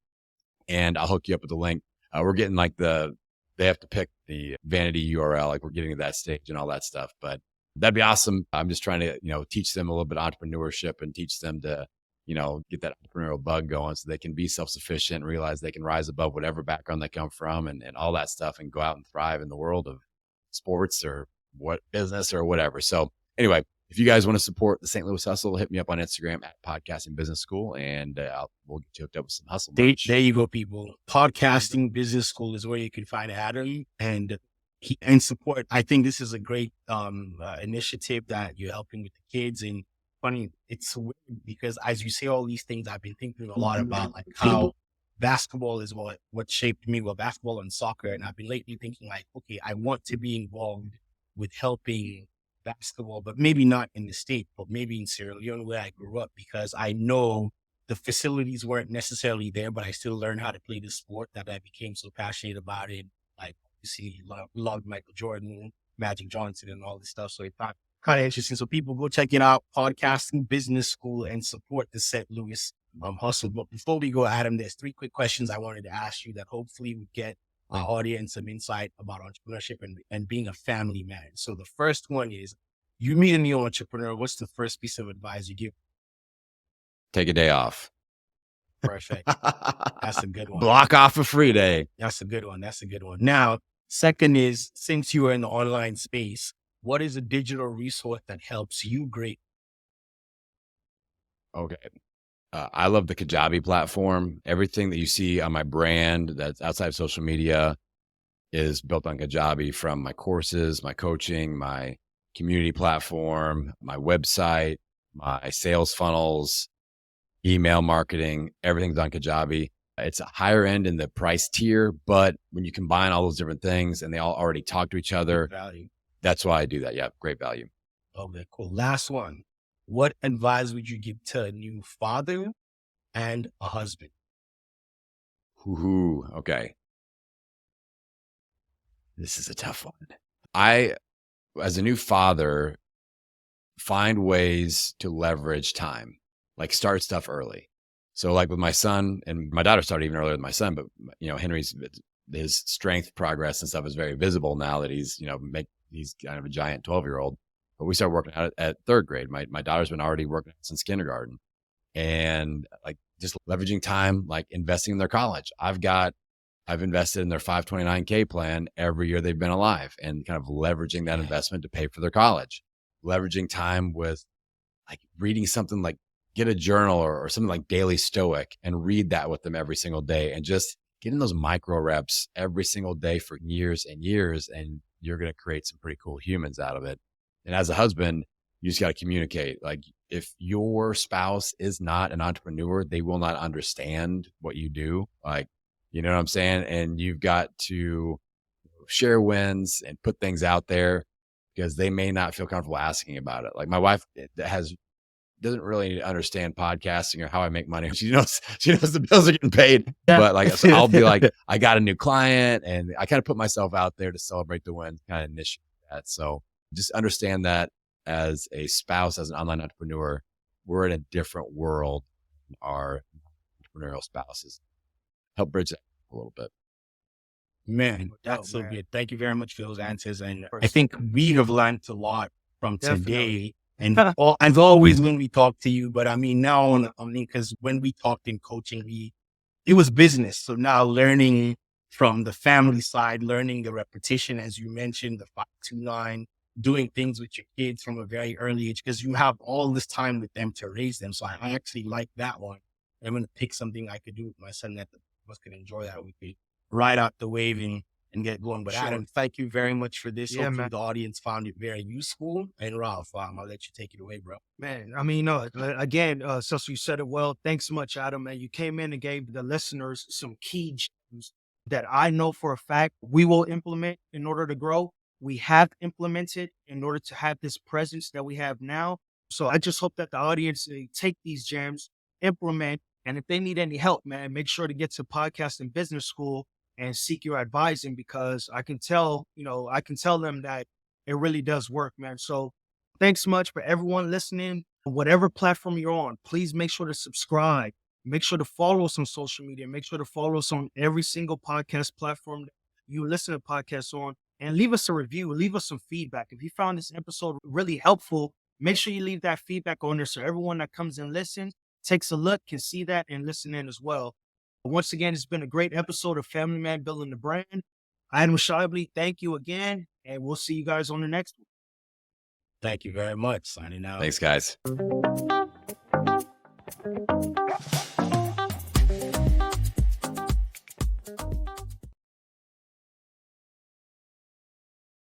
and I'll hook you up with the link. We're getting they have to pick the vanity URL, like we're getting to that stage and all that stuff, but that'd be awesome. I'm just trying to, teach them a little bit of entrepreneurship and teach them to, get that entrepreneurial bug going so they can be self-sufficient, realize they can rise above whatever background they come from and all that stuff, and go out and thrive in the world of sports or what business or whatever. So anyway, if you guys want to support the St. Louis Hustle, hit me up on Instagram at Podcasting Business School, and we'll get you hooked up with some hustle merch. There you go, people. Podcasting Business School is where you can find Adam and support. I think this is a great initiative that you're helping with the kids. And funny, it's weird because as you say all these things, I've been thinking a lot about like how basketball is what shaped me, basketball and soccer. And I've been lately thinking like, okay, I want to be involved with helping basketball, but maybe not in the state, but maybe in Sierra Leone where I grew up, because I know the facilities weren't necessarily there, but I still learned how to play the sport that I became so passionate about it. Like, you see, loved Michael Jordan, Magic Johnson, and all this stuff. So it's kind of interesting. So people go check it out, Podcasting Business School, and support the St. Louis Hustle. But before we go, Adam, there's 3 quick questions I wanted to ask you that hopefully would get our audience some insight about entrepreneurship and being a family man. So the first one is, you meet a new entrepreneur, what's the first piece of advice you give? Take a day off. Perfect. That's a good one. Block off a free day. That's a good one. Now, second is, since you are in the online space, what is a digital resource that helps you great? Okay. I love the Kajabi platform. Everything that you see on my brand that's outside of social media is built on Kajabi, from my courses, my coaching, my community platform, my website, my sales funnels, email marketing, everything's on Kajabi. It's a higher end in the price tier, but when you combine all those different things and they all already talk to each other, that's why I do that. Yeah, great value. Okay, cool. Last one. What advice would you give to a new father and a husband? Okay. This is a tough one. As a new father, find ways to leverage time, like start stuff early. So like with my son, and my daughter started even earlier than my son, but Henry's, his strength progress and stuff is very visible now that he's kind of a giant 12-year-old. But we started working out at 3rd grade. My daughter's been already working out since kindergarten, and like just leveraging time, like investing in their college. I've invested in their 529K plan every year they've been alive, and kind of leveraging that investment to pay for their college. Leveraging time with like reading something, like get a journal or something like Daily Stoic and read that with them every single day, and just getting those micro reps every single day for years and years. And you're going to create some pretty cool humans out of it. And as a husband, you just got to communicate. Like if your spouse is not an entrepreneur, they will not understand what you do. Like, you know what I'm saying? And you've got to share wins and put things out there, because they may not feel comfortable asking about it. Like my wife doesn't really understand podcasting or how I make money. She knows the bills are getting paid, but like, so I'll be like, I got a new client, and I kind of put myself out there to celebrate the win, kind of initiate that. So just understand that as a spouse, as an online entrepreneur, we're in a different world than our entrepreneurial spouses. Help bridge that a little bit. Man, that's so good. Thank you very much for those answers. And I think we have learned a lot from today. And as always, when we talk to you, but I mean, now, because when we talked in coaching, it was business. So now learning from the family side, learning the repetition, as you mentioned, the 5-2-9, doing things with your kids from a very early age, because you have all this time with them to raise them. So I actually like that one. I'm going to pick something I could do with my son that the of us could enjoy that. We could ride out the wave and get going. But Adam, thank you very much for this. Yeah, Hopefully man. the audience found it very useful. And Ralph, I'll let you take it away, bro. Man, I mean, again, since you said it well, thanks so much, Adam. And you came in and gave the listeners some key gems that I know for a fact we will implement in order to grow. We have implemented in order to have this presence that we have now. So I just hope that the audience take these gems, implement, and if they need any help, man, make sure to get to Podcasting Business School and seek your advising, because I can tell them that it really does work, man. So thanks so much for everyone listening. Whatever platform you're on, please make sure to subscribe. Make sure to follow us on social media. Make sure to follow us on every single podcast platform that you listen to podcasts on, and leave us a review. Leave us some feedback. If you found this episode really helpful, make sure you leave that feedback on there so everyone that comes and listens, takes a look, can see that and listen in as well. Once again, it's been a great episode of Family Man Building the Brand. Adam Shaeuble, thank you again, and we'll see you guys on the next one. Thank you very much. Signing out. Thanks, guys.